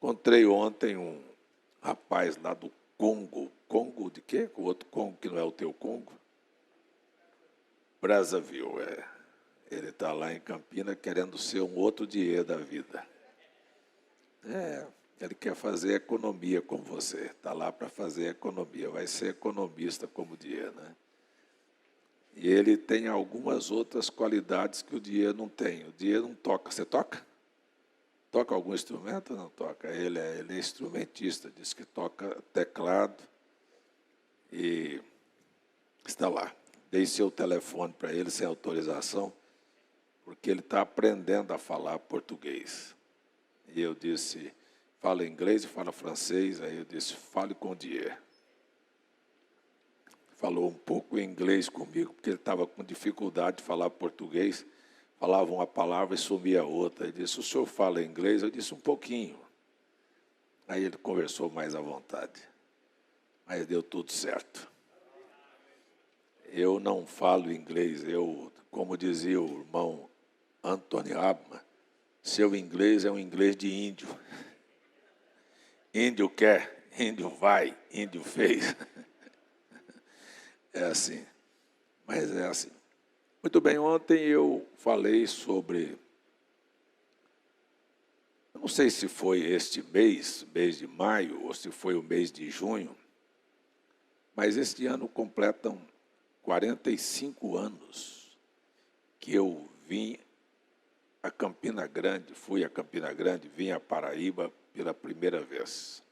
Encontrei ontem um rapaz lá do Congo. Congo de quê? O outro Congo que não é o teu Congo? Brazzaville, é. Ele está lá em Campina querendo ser um outro dinheiro da vida. Ele quer fazer economia como você. Está lá para fazer economia. Vai ser economista como o dinheiro, né? E ele tem algumas outras qualidades que o dinheiro não tem. O dinheiro não toca. Você toca? Toca algum instrumento ou não toca? Ele é instrumentista, diz que toca teclado e está lá. Dei seu telefone para ele sem autorização, porque ele está aprendendo a falar português. E eu disse, fala inglês e fala francês. Aí eu disse, fale com o Dier. Falou um pouco em inglês comigo, porque ele estava com dificuldade de falar português. Falava uma palavra e sumia outra. Ele disse, o senhor fala inglês? Eu disse, um pouquinho. Aí ele conversou mais à vontade. Mas deu tudo certo. Eu não falo inglês. Como dizia o irmão Anthony Abman, seu inglês é um inglês de índio. Índio quer, índio vai, índio fez. É assim. Mas é assim. Muito bem, ontem eu falei sobre, eu não sei se foi este mês de maio, ou se foi o mês de junho, mas este ano completam 45 anos que eu vim a Campina Grande, fui a Campina Grande, vim a Paraíba pela primeira vez.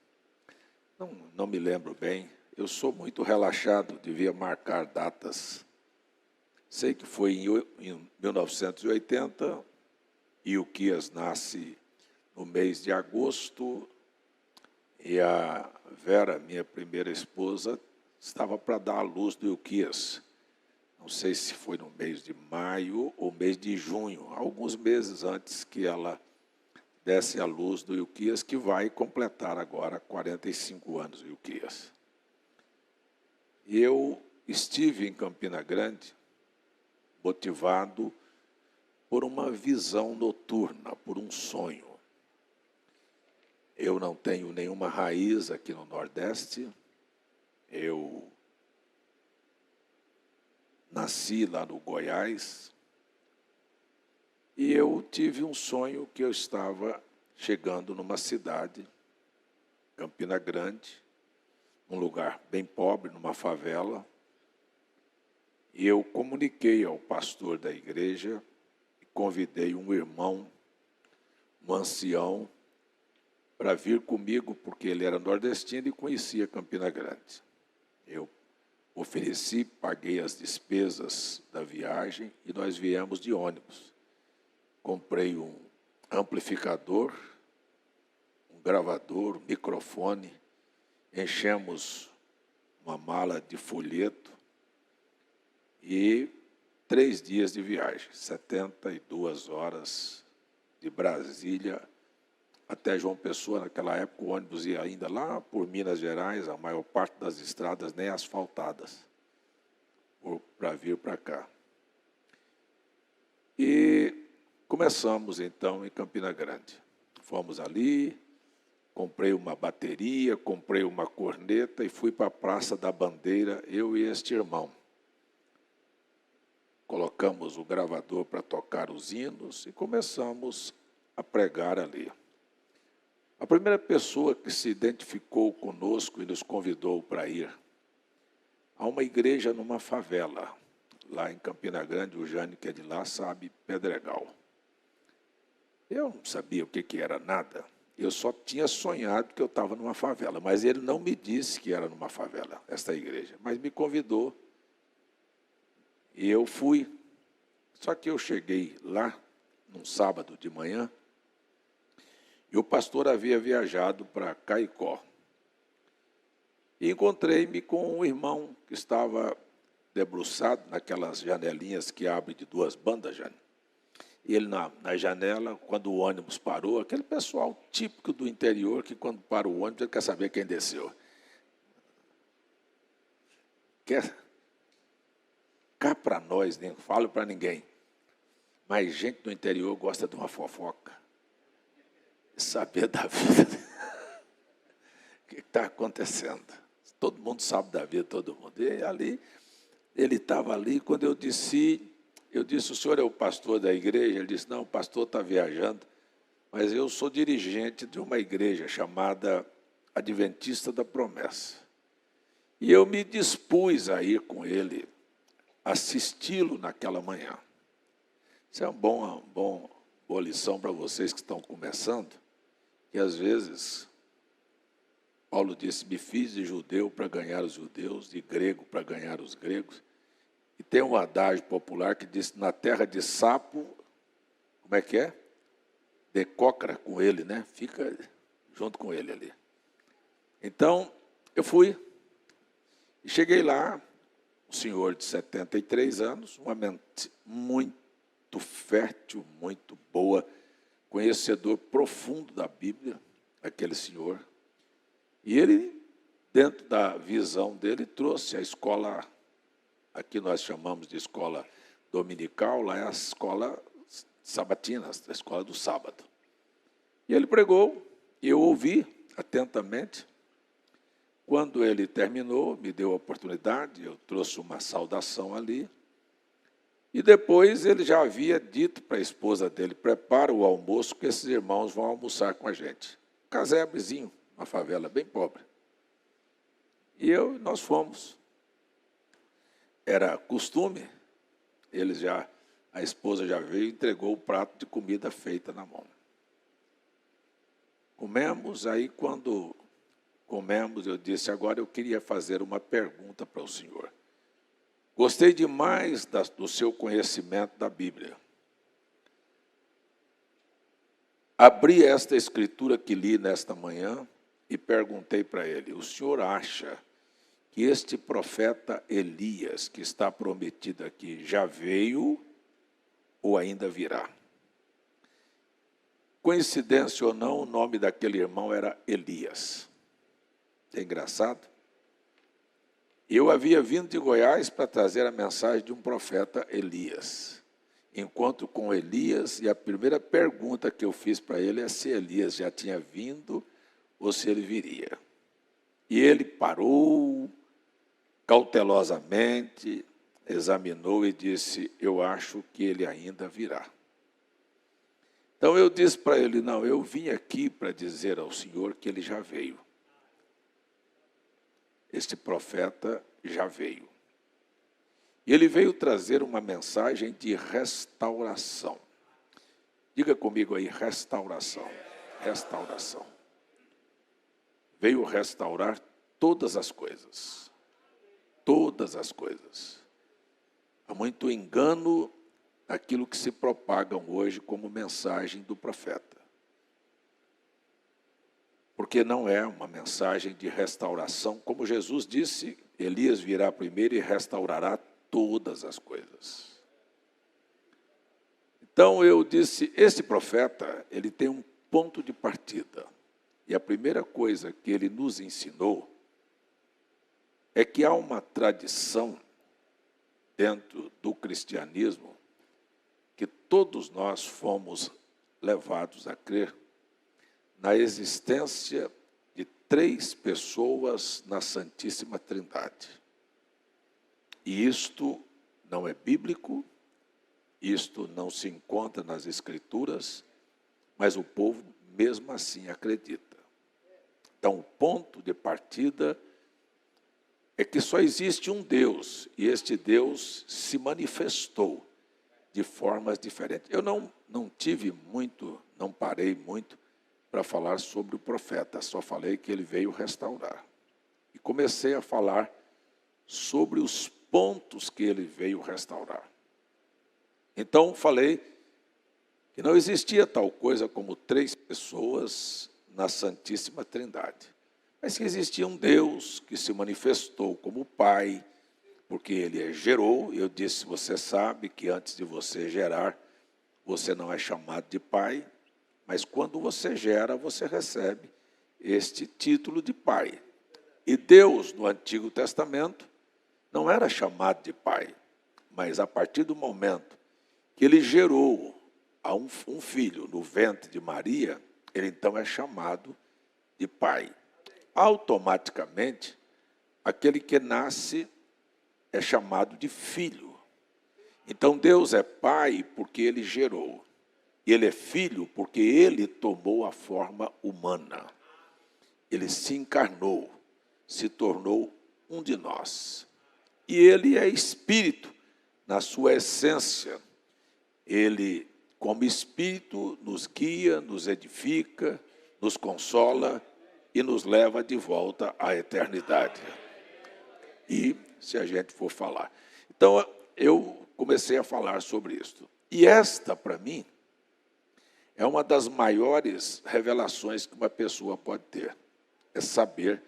Não me lembro bem, eu sou muito relaxado, devia marcar datas. Sei que foi em 1980, e o Quias nasce no mês de agosto, e a Vera, minha primeira esposa, estava para dar à luz do Ilquias. Não sei se foi no mês de maio ou mês de junho, alguns meses antes que ela desse à luz do Ilquias, que vai completar agora 45 anos, o Ilquias. E eu estive em Campina Grande motivado por uma visão noturna, por um sonho. Eu não tenho nenhuma raiz aqui no Nordeste. Eu nasci lá no Goiás e eu tive um sonho que eu estava chegando numa cidade, Campina Grande, um lugar bem pobre, numa favela, e eu comuniquei ao pastor da igreja e convidei um irmão, um ancião, para vir comigo, porque ele era nordestino e conhecia Campina Grande. Eu ofereci, paguei as despesas da viagem e nós viemos de ônibus. Comprei um amplificador, um gravador, um microfone, enchemos uma mala de folheto e 3 dias de viagem, 72 horas de Brasília até João Pessoa. Naquela época o ônibus ia ainda lá por Minas Gerais, a maior parte das estradas nem asfaltadas, para vir para cá. E começamos então em Campina Grande. Fomos ali, comprei uma bateria, comprei uma corneta e fui para a Praça da Bandeira, eu e este irmão. Colocamos o gravador para tocar os hinos e começamos a pregar ali. A primeira pessoa que se identificou conosco e nos convidou para ir a uma igreja numa favela, lá em Campina Grande, o Jane, que é de lá, sabe, Pedregal. Eu não sabia o que era nada, eu só tinha sonhado que eu estava numa favela, mas ele não me disse que era numa favela, esta igreja, mas me convidou e eu fui. Só que eu cheguei lá, num sábado de manhã, e o pastor havia viajado para Caicó. E encontrei-me com um irmão que estava debruçado naquelas janelinhas que abrem de 2 bandas, Jane. E ele na janela, quando o ônibus parou, aquele pessoal típico do interior que quando para o ônibus ele quer saber quem desceu. Cá para nós, nem falo para ninguém, mas gente do interior gosta de uma fofoca. Saber da vida. está acontecendo? Todo mundo sabe da vida, todo mundo. E ali, ele estava ali, quando eu disse, o senhor é o pastor da igreja? Ele disse, não, o pastor está viajando, mas eu sou dirigente de uma igreja chamada Adventista da Promessa. E eu me dispus a ir com ele, assisti-lo naquela manhã. Isso é uma boa lição para vocês que estão começando, que às vezes, Paulo disse, me fiz de judeu para ganhar os judeus, de grego para ganhar os gregos. E tem um adágio popular que diz, na terra de sapo, como é que é? Decocra com ele, né? Fica junto com ele ali. Então, eu fui. E cheguei lá, um senhor de 73 anos, uma mente muito fértil, muito boa, conhecedor profundo da Bíblia, aquele senhor. E ele, dentro da visão dele, trouxe a escola, aqui nós chamamos de escola dominical, lá é a escola sabatina, a escola do sábado. E ele pregou, e eu ouvi atentamente. Quando ele terminou, me deu a oportunidade, eu trouxe uma saudação ali. E depois ele já havia dito para a esposa dele, prepara o almoço, que esses irmãos vão almoçar com a gente. Casebrezinho, uma favela bem pobre. E nós fomos. Era costume, a esposa já veio e entregou o prato de comida feita na mão. Comemos, aí quando comemos, eu disse, agora eu queria fazer uma pergunta para o senhor. Gostei demais do seu conhecimento da Bíblia. Abri esta escritura que li nesta manhã e perguntei para ele, o senhor acha que este profeta Elias, que está prometido aqui, já veio ou ainda virá? Coincidência ou não, o nome daquele irmão era Elias. É engraçado. Eu havia vindo de Goiás para trazer a mensagem de um profeta Elias. Encontro com Elias, e a primeira pergunta que eu fiz para ele é se Elias já tinha vindo ou se ele viria. E ele parou, cautelosamente, examinou e disse, eu acho que ele ainda virá. Então eu disse para ele, não, eu vim aqui para dizer ao Senhor que ele já veio. Este profeta já veio. E ele veio trazer uma mensagem de restauração. Diga comigo aí, restauração. Restauração. Veio restaurar todas as coisas. Todas as coisas. Há muito engano naquilo que se propagam hoje como mensagem do profeta. Porque não é uma mensagem de restauração. Como Jesus disse, Elias virá primeiro e restaurará todas as coisas. Então eu disse, esse profeta, ele tem um ponto de partida. E a primeira coisa que ele nos ensinou é que há uma tradição dentro do cristianismo que todos nós fomos levados a crer na existência de 3 pessoas na Santíssima Trindade. E isto não é bíblico, isto não se encontra nas Escrituras, mas o povo mesmo assim acredita. Então, o ponto de partida é que só existe um Deus, e este Deus se manifestou de formas diferentes. Eu não parei muito para falar sobre o profeta, só falei que ele veio restaurar. E comecei a falar sobre os pontos que ele veio restaurar. Então, falei que não existia tal coisa como 3 pessoas na Santíssima Trindade, mas que existia um Deus que se manifestou como Pai, porque ele gerou. Eu disse, você sabe que antes de você gerar, você não é chamado de pai, mas quando você gera, você recebe este título de pai. E Deus, no Antigo Testamento, não era chamado de pai, mas a partir do momento que ele gerou a um filho no ventre de Maria, ele então é chamado de pai. automaticamente, aquele que nasce é chamado de filho. Então, Deus é pai porque Ele gerou. Ele é filho porque Ele tomou a forma humana. Ele se encarnou, se tornou um de nós. E Ele é espírito na sua essência. Ele, como espírito, nos guia, nos edifica, nos consola e nos leva de volta à eternidade. E se a gente for falar. Então, eu comecei a falar sobre isso. E esta, para mim, é uma das maiores revelações que uma pessoa pode ter. É saber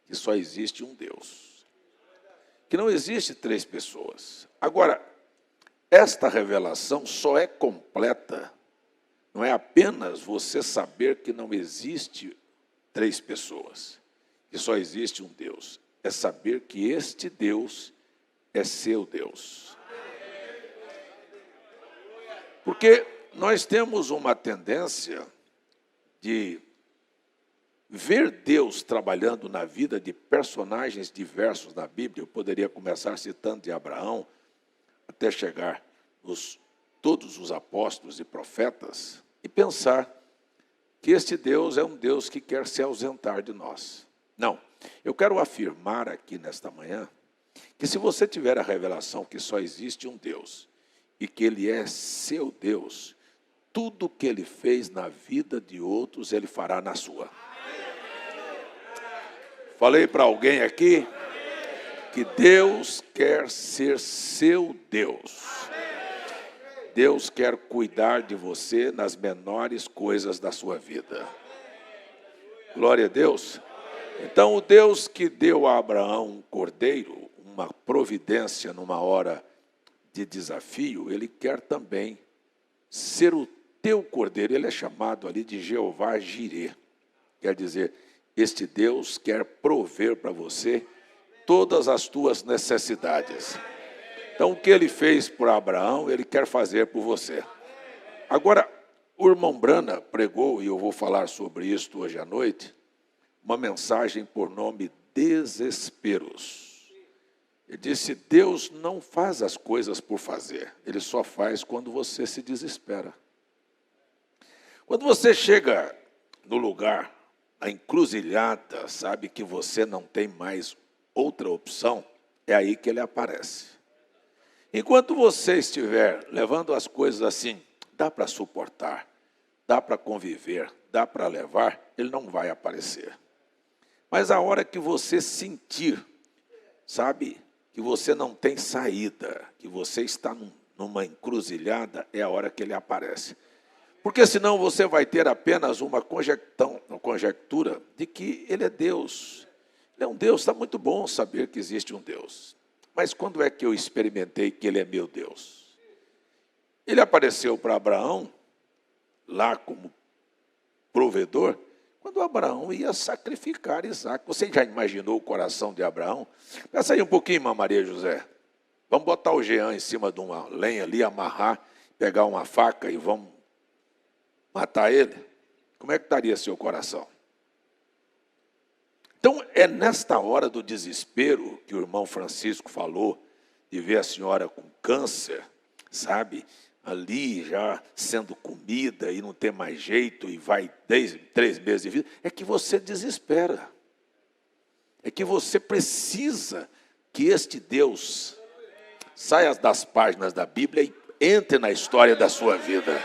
que só existe um Deus. Que não existe três pessoas. Agora, esta revelação só é completa, não é apenas você saber que não existe três pessoas, que só existe um Deus. É saber que este Deus é seu Deus. Porque nós temos uma tendência de ver Deus trabalhando na vida de personagens diversos na Bíblia. Eu poderia começar citando de Abraão, até chegar nos todos os apóstolos e profetas, e pensar que este Deus é um Deus que quer se ausentar de nós. Não, eu quero afirmar aqui nesta manhã, que se você tiver a revelação que só existe um Deus, e que Ele é seu Deus, tudo que Ele fez na vida de outros, Ele fará na sua. Falei para alguém aqui, que Deus quer ser seu Deus. Deus quer cuidar de você nas menores coisas da sua vida. Glória a Deus. Então, o Deus que deu a Abraão um cordeiro, uma providência numa hora de desafio, Ele quer também ser o teu cordeiro. Ele é chamado ali de Jeová Jirê. Quer dizer, este Deus quer prover para você todas as tuas necessidades. Então, o que Ele fez por Abraão, Ele quer fazer por você. Agora, o irmão Brana pregou, e eu vou falar sobre isso hoje à noite, uma mensagem por nome Desesperos. Ele disse, Deus não faz as coisas por fazer, Ele só faz quando você se desespera. Quando você chega no lugar, na encruzilhada, sabe que você não tem mais outra opção, é aí que Ele aparece. Enquanto você estiver levando as coisas assim, dá para suportar, dá para conviver, dá para levar, Ele não vai aparecer. Mas a hora que você sentir, sabe, que você não tem saída, que você está numa encruzilhada, é a hora que Ele aparece. Porque senão você vai ter apenas uma conjectura de que Ele é Deus. Ele é um Deus, está muito bom saber que existe um Deus. Mas quando é que eu experimentei que Ele é meu Deus? Ele apareceu para Abraão, lá como provedor, quando Abraão ia sacrificar Isaac. Você já imaginou o coração de Abraão? Pensa aí um pouquinho, irmã Maria José. Vamos botar o Jean em cima de uma lenha ali, amarrar, pegar uma faca e vamos matar ele? Como é que estaria seu coração? Então, é nesta hora do desespero que o irmão Francisco falou, de ver a senhora com câncer, sabe, ali já sendo comida e não ter mais jeito e vai 3 meses de vida, é que você desespera. É que você precisa que este Deus saia das páginas da Bíblia e entre na história da sua vida.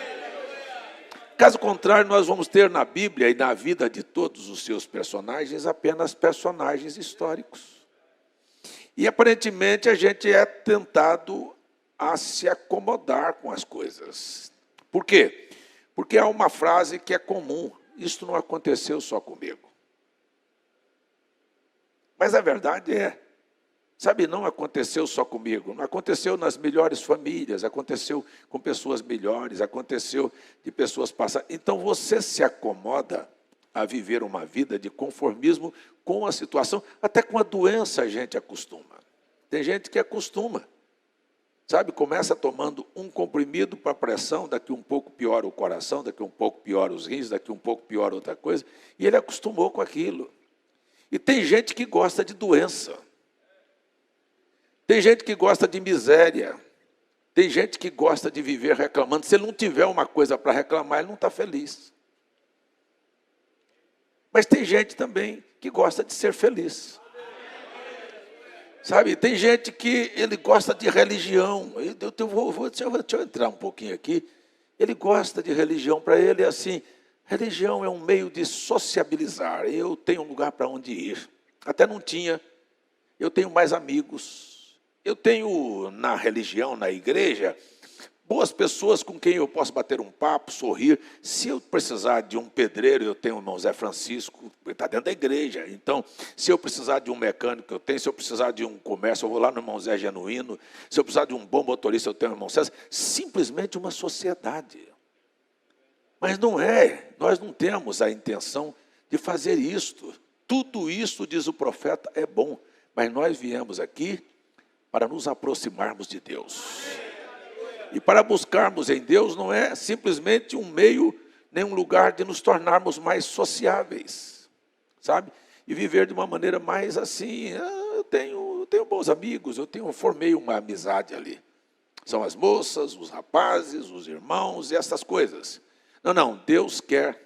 Caso contrário, nós vamos ter na Bíblia e na vida de todos os seus personagens apenas personagens históricos. E aparentemente a gente é tentado a se acomodar com as coisas. Por quê? Porque há uma frase que é comum, isto não aconteceu só comigo. Mas a verdade é, sabe, não aconteceu só comigo, não aconteceu nas melhores famílias, aconteceu com pessoas melhores, aconteceu de pessoas passadas. Então você se acomoda a viver uma vida de conformismo com a situação, até com a doença a gente acostuma. Tem gente que acostuma, sabe, começa tomando um comprimido para pressão, daqui um pouco piora o coração, daqui um pouco piora os rins, daqui um pouco piora outra coisa, e ele acostumou com aquilo. E tem gente que gosta de doença. Tem gente que gosta de miséria. Tem gente que gosta de viver reclamando. Se ele não tiver uma coisa para reclamar, ele não está feliz. Mas tem gente também que gosta de ser feliz. Sabe, tem gente que ele gosta de religião. Deixa eu entrar um pouquinho aqui. Ele gosta de religião. Para ele é assim, religião é um meio de sociabilizar. Eu tenho um lugar para onde ir. Até não tinha. Eu tenho mais amigos. Eu tenho na religião, na igreja, boas pessoas com quem eu posso bater um papo, sorrir. Se eu precisar de um pedreiro, eu tenho o irmão Zé Francisco, ele está dentro da igreja. Então, se eu precisar de um mecânico, eu tenho. Se eu precisar de um comércio, eu vou lá no irmão Zé Genuíno. Se eu precisar de um bom motorista, eu tenho o irmão César. Simplesmente uma sociedade. Mas não é, nós não temos a intenção de fazer isto. Tudo isso, diz o profeta, é bom. Mas nós viemos aqui para nos aproximarmos de Deus. E para buscarmos em Deus não é simplesmente um meio, nem um lugar de nos tornarmos mais sociáveis, sabe? E viver de uma maneira mais assim, eu tenho bons amigos, formei uma amizade ali. São as moças, os rapazes, os irmãos e essas coisas. Não, Deus quer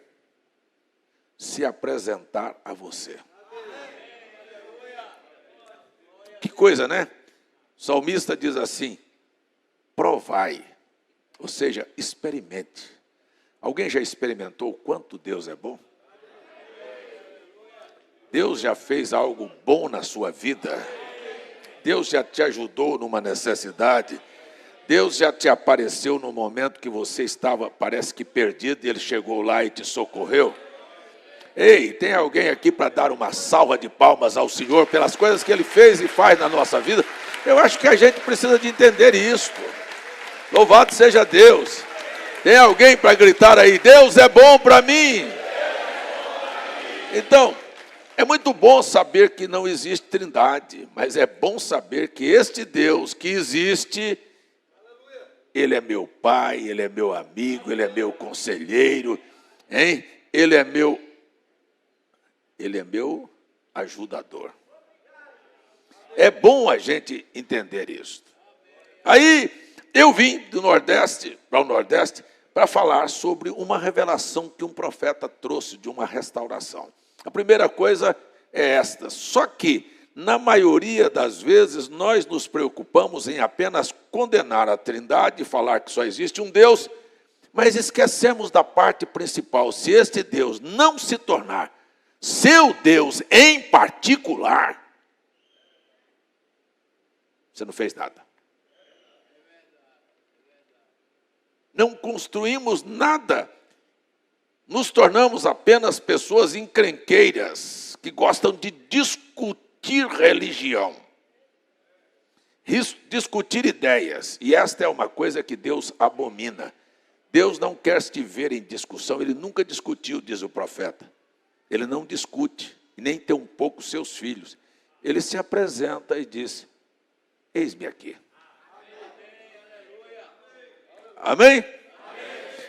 se apresentar a você. Que coisa, né? O salmista diz assim, provai, ou seja, experimente. Alguém já experimentou o quanto Deus é bom? Deus já fez algo bom na sua vida? Deus já te ajudou numa necessidade? Deus já te apareceu no momento que você estava, parece que perdido, e Ele chegou lá e te socorreu? Ei, tem alguém aqui para dar uma salva de palmas ao Senhor pelas coisas que Ele fez e faz na nossa vida? Eu acho que a gente precisa de entender isto. Louvado seja Deus. Tem alguém para gritar aí, Deus é bom para mim? Então, é muito bom saber que não existe trindade, mas é bom saber que este Deus que existe, Ele é meu pai, Ele é meu amigo, Ele é meu conselheiro, hein? Ele é meu ajudador. É bom a gente entender isso. Aí eu vim do Nordeste para o Nordeste para falar sobre uma revelação que um profeta trouxe de uma restauração. A primeira coisa é esta, só que na maioria das vezes nós nos preocupamos em apenas condenar a Trindade e falar que só existe um Deus, mas esquecemos da parte principal. Se este Deus não se tornar seu Deus em particular, você não fez nada. Não construímos nada. Nos tornamos apenas pessoas encrenqueiras, que gostam de discutir religião, discutir ideias. E esta é uma coisa que Deus abomina. Deus não quer te ver em discussão, Ele nunca discutiu, diz o profeta. Ele não discute, nem tem um pouco seus filhos. Ele se apresenta e diz, eis-me aqui. Amém?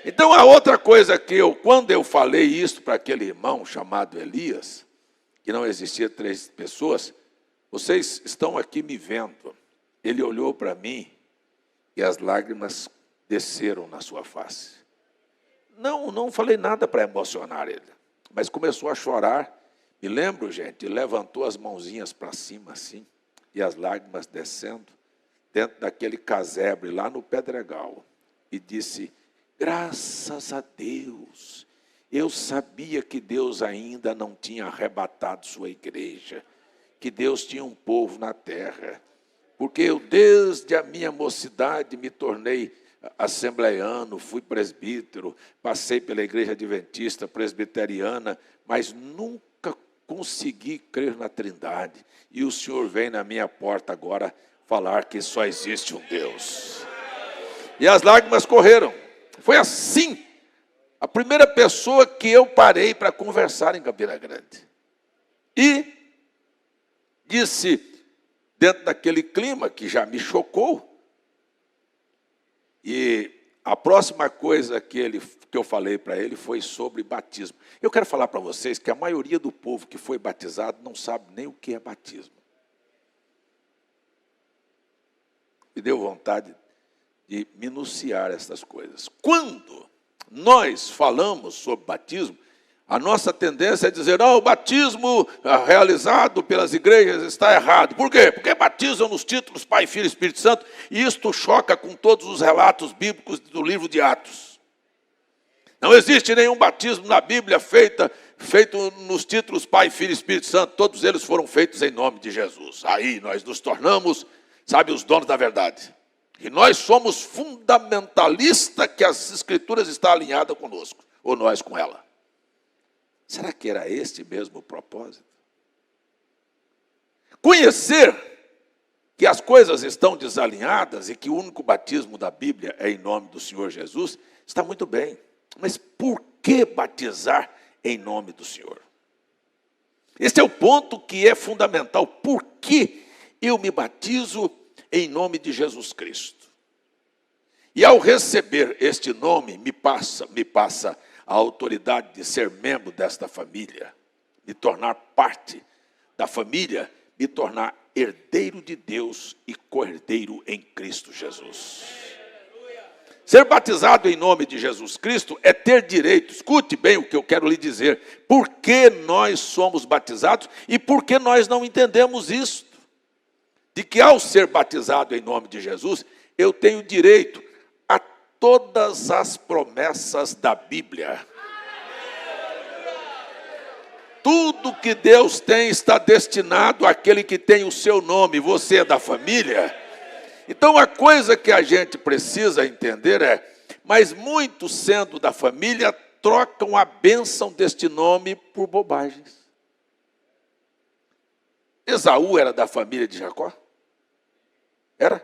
Então, a outra coisa que quando eu falei isso para aquele irmão chamado Elias, que não existia 3 pessoas, vocês estão aqui me vendo. Ele olhou para mim e as lágrimas desceram na sua face. Não falei nada para emocionar ele, mas começou a chorar. Me lembro, gente, levantou as mãozinhas para cima assim, e as lágrimas descendo, dentro daquele casebre lá no Pedregal, e disse, graças a Deus, eu sabia que Deus ainda não tinha arrebatado sua igreja, que Deus tinha um povo na terra, porque eu desde a minha mocidade me tornei assembleiano, fui presbítero, passei pela igreja adventista, presbiteriana, mas nunca consegui crer na Trindade, e o Senhor vem na minha porta agora falar que só existe um Deus. E as lágrimas correram. Foi assim, a primeira pessoa que eu parei para conversar em Campina Grande. E disse, dentro daquele clima que já me chocou, e a próxima coisa que eu falei para ele foi sobre batismo. Eu quero falar para vocês que a maioria do povo que foi batizado não sabe nem o que é batismo. Me deu vontade de minuciar essas coisas. Quando nós falamos sobre batismo, a nossa tendência é dizer, não, o batismo realizado pelas igrejas está errado. Por quê? Porque batizam nos títulos Pai, Filho e Espírito Santo, e isto choca com todos os relatos bíblicos do livro de Atos. Não existe nenhum batismo na Bíblia feito nos títulos Pai, Filho e Espírito Santo, todos eles foram feitos em nome de Jesus. Aí nós nos tornamos, sabe, os donos da verdade. E nós somos fundamentalistas que as Escrituras estão alinhadas conosco, ou nós com ela. Será que era este mesmo o propósito? Conhecer que as coisas estão desalinhadas e que o único batismo da Bíblia é em nome do Senhor Jesus, está muito bem. Mas por que batizar em nome do Senhor? Este é o ponto que é fundamental. Por que eu me batizo em nome de Jesus Cristo? E ao receber este nome, me passa a autoridade de ser membro desta família, me tornar parte da família, me tornar herdeiro de Deus e co-herdeiro em Cristo Jesus. Ser batizado em nome de Jesus Cristo é ter direito. Escute bem o que eu quero lhe dizer. Por que nós somos batizados e por que nós não entendemos isso? De que ao ser batizado em nome de Jesus, eu tenho direito a todas as promessas da Bíblia. Tudo que Deus tem está destinado àquele que tem o seu nome. Você é da família. Então a coisa que a gente precisa entender é, mas muitos sendo da família trocam a bênção deste nome por bobagens. Esaú era da família de Jacó? Era?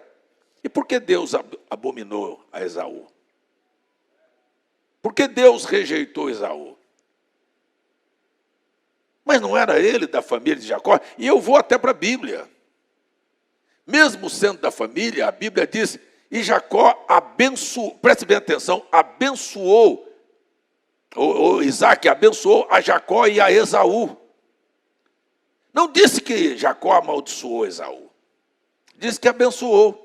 E por que Deus abominou a Esaú? Por que Deus rejeitou Esaú? Mas não era ele da família de Jacó? E eu vou até para a Bíblia. Mesmo sendo da família, a Bíblia diz, e Jacó abençoou, preste bem atenção, abençoou, Isaac abençoou a Jacó e a Esaú. Não disse que Jacó amaldiçoou Esaú, disse que abençoou.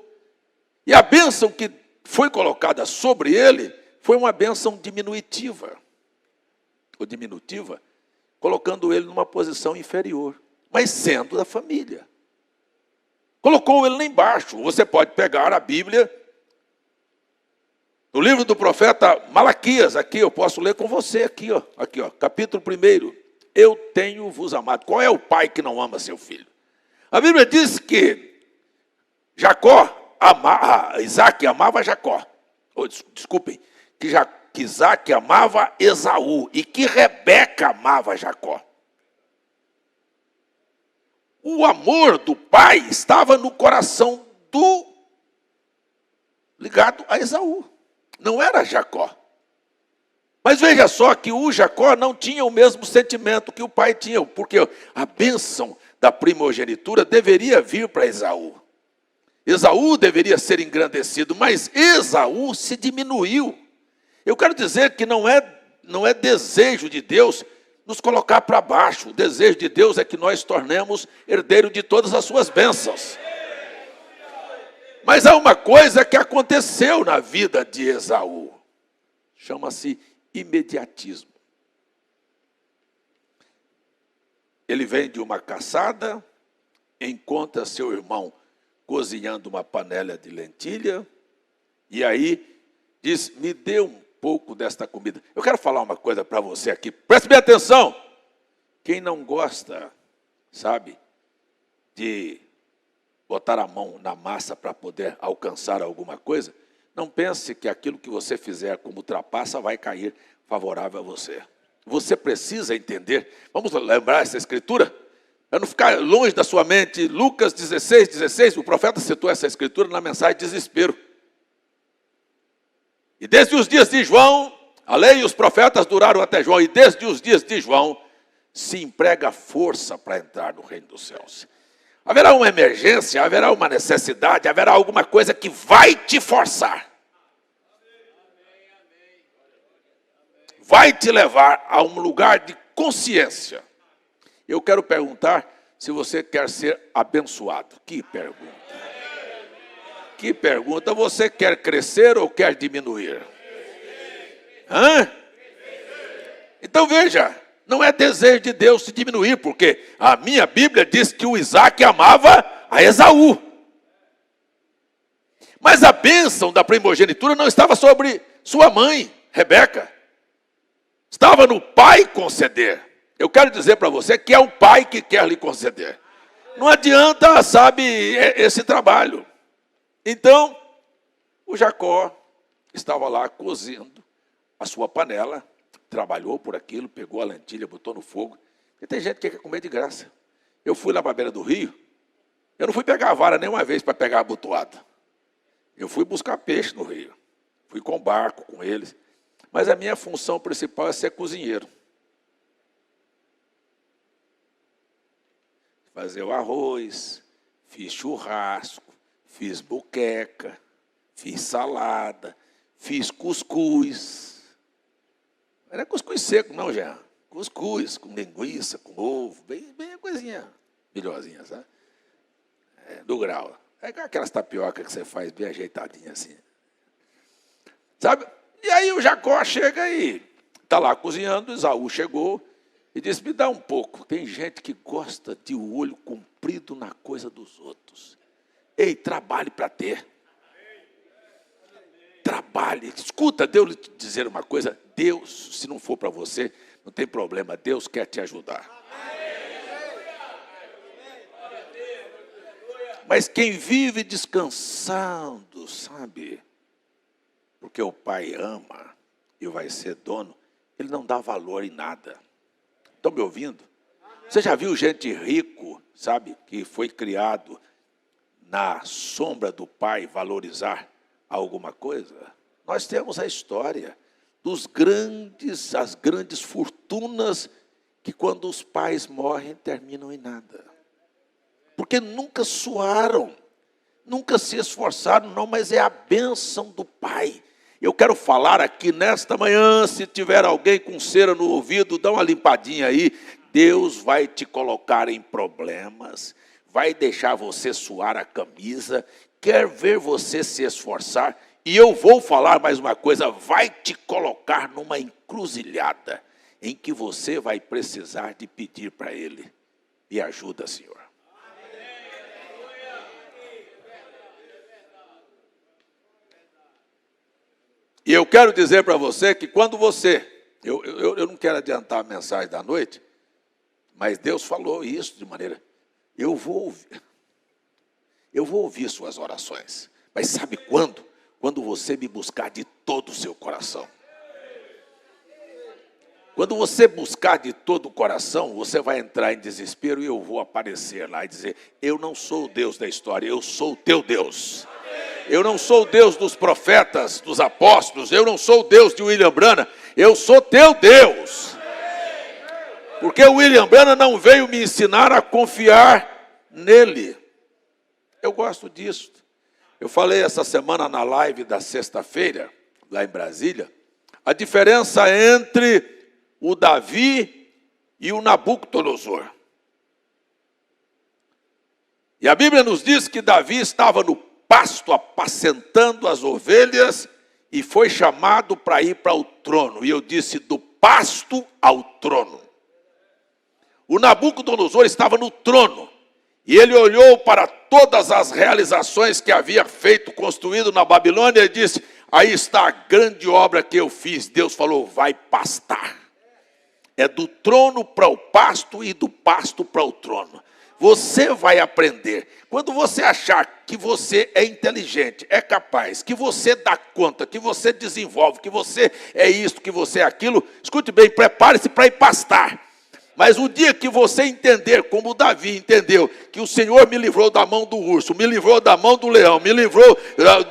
E a bênção que foi colocada sobre ele foi uma bênção diminutiva, colocando ele numa posição inferior, mas sendo da família. Colocou ele lá embaixo. Você pode pegar a Bíblia, no livro do profeta Malaquias, aqui eu posso ler com você, aqui ó, capítulo 1. Eu tenho vos amado. Qual é o pai que não ama seu filho? A Bíblia diz que Isaac amava Jacó. Desculpem, que Isaac amava Esaú e que Rebeca amava Jacó. O amor do pai estava no coração ligado a Esaú. Não era Jacó. Mas veja só que o Jacó não tinha o mesmo sentimento que o pai tinha, porque a bênção da primogenitura deveria vir para Esaú. Esaú deveria ser engrandecido, mas Esaú se diminuiu. Eu quero dizer que não é desejo de Deus nos colocar para baixo. O desejo de Deus é que nós tornemos herdeiro de todas as suas bênçãos. Mas há uma coisa que aconteceu na vida de Esaú. Chama-se imediatismo. Ele vem de uma caçada, encontra seu irmão cozinhando uma panela de lentilha, e aí diz, me dê um pouco desta comida. Eu quero falar uma coisa para você aqui, preste bem atenção. Quem não gosta, sabe, de botar a mão na massa para poder alcançar alguma coisa, não pense que aquilo que você fizer como trapaça vai cair favorável a você. Você precisa entender, vamos lembrar essa escritura, para não ficar longe da sua mente. Lucas 16, o profeta citou essa escritura na mensagem de desespero. E desde os dias de João, a lei e os profetas duraram até João, e desde os dias de João, se emprega força para entrar no reino dos céus. Haverá uma emergência, haverá uma necessidade, haverá alguma coisa que vai te forçar. vai te levar a um lugar de consciência. Eu quero perguntar se você quer ser abençoado. Que pergunta. Que pergunta. Você quer crescer ou quer diminuir? Hã? Então veja, não é desejo de Deus se diminuir, porque a minha Bíblia diz que o Isaac amava a Esaú. Mas a bênção da primogenitura não estava sobre sua mãe, Rebeca. Estava no pai conceder. Eu quero dizer para você que é o pai que quer lhe conceder. Não adianta, sabe, esse trabalho. Então, o Jacó estava lá cozindo a sua panela, trabalhou por aquilo, pegou a lentilha, botou no fogo. E tem gente que quer comer de graça. Eu fui lá para a beira do rio, eu não fui pegar a vara nenhuma vez para pegar a abotoada. Eu fui buscar peixe no rio. Fui com barco com eles. Mas a minha função principal é ser cozinheiro. Fazer o arroz, fiz churrasco, fiz buqueca, fiz salada, fiz cuscuz. Não era cuscuz seco não, Jean. Cuscuz com linguiça, com ovo, bem coisinha melhorzinha, sabe? Do grau. É aquelas tapioca que você faz bem ajeitadinha assim. Sabe? E aí o Jacó chega e está lá cozinhando, Esaú chegou e disse, me dá um pouco. Tem gente que gosta de o olho comprido na coisa dos outros. Ei, trabalhe para ter. Trabalhe. Escuta, Deus lhe dizer uma coisa. Deus, se não for para você, não tem problema. Deus quer te ajudar. Mas quem vive descansando, sabe? Porque o pai ama e vai ser dono, ele não dá valor em nada. Estão me ouvindo? Você já viu gente rico, sabe? Que foi criado na sombra do pai valorizar alguma coisa? Nós temos a história as grandes fortunas que quando os pais morrem terminam em nada. Porque nunca suaram, nunca se esforçaram, não, mas é a bênção do pai. Eu quero falar aqui nesta manhã, se tiver alguém com cera no ouvido, dá uma limpadinha aí. Deus vai te colocar em problemas, vai deixar você suar a camisa, quer ver você se esforçar. E eu vou falar mais uma coisa, vai te colocar numa encruzilhada, em que você vai precisar de pedir para Ele. Me ajuda, Senhor. E eu quero dizer para você que quando você... Eu não quero adiantar a mensagem da noite, mas Deus falou isso de maneira... Eu vou ouvir suas orações. Mas sabe quando? Quando você me buscar de todo o seu coração. Quando você buscar de todo o coração, você vai entrar em desespero e eu vou aparecer lá e dizer, eu não sou o Deus da história, eu sou o teu Deus. Eu não sou o Deus dos profetas, dos apóstolos, eu não sou o Deus de William Branham, eu sou teu Deus. Porque o William Branham não veio me ensinar a confiar nele. Eu gosto disso. Eu falei essa semana na live da sexta-feira, lá em Brasília, a diferença entre o Davi e o Nabucodonosor. E a Bíblia nos diz que Davi estava no pasto apacentando as ovelhas e foi chamado para ir para o trono. E eu disse, do pasto ao trono. O Nabucodonosor estava no trono. E ele olhou para todas as realizações que havia feito, construído na Babilônia e disse, aí está a grande obra que eu fiz. Deus falou, vai pastar. É do trono para o pasto e do pasto para o trono. Você vai aprender. Quando você achar que você é inteligente, é capaz, que você dá conta, que você desenvolve, que você é isso, que você é aquilo, escute bem, prepare-se para ir pastar. Mas o dia que você entender, como Davi entendeu, que o Senhor me livrou da mão do urso, me livrou da mão do leão, me livrou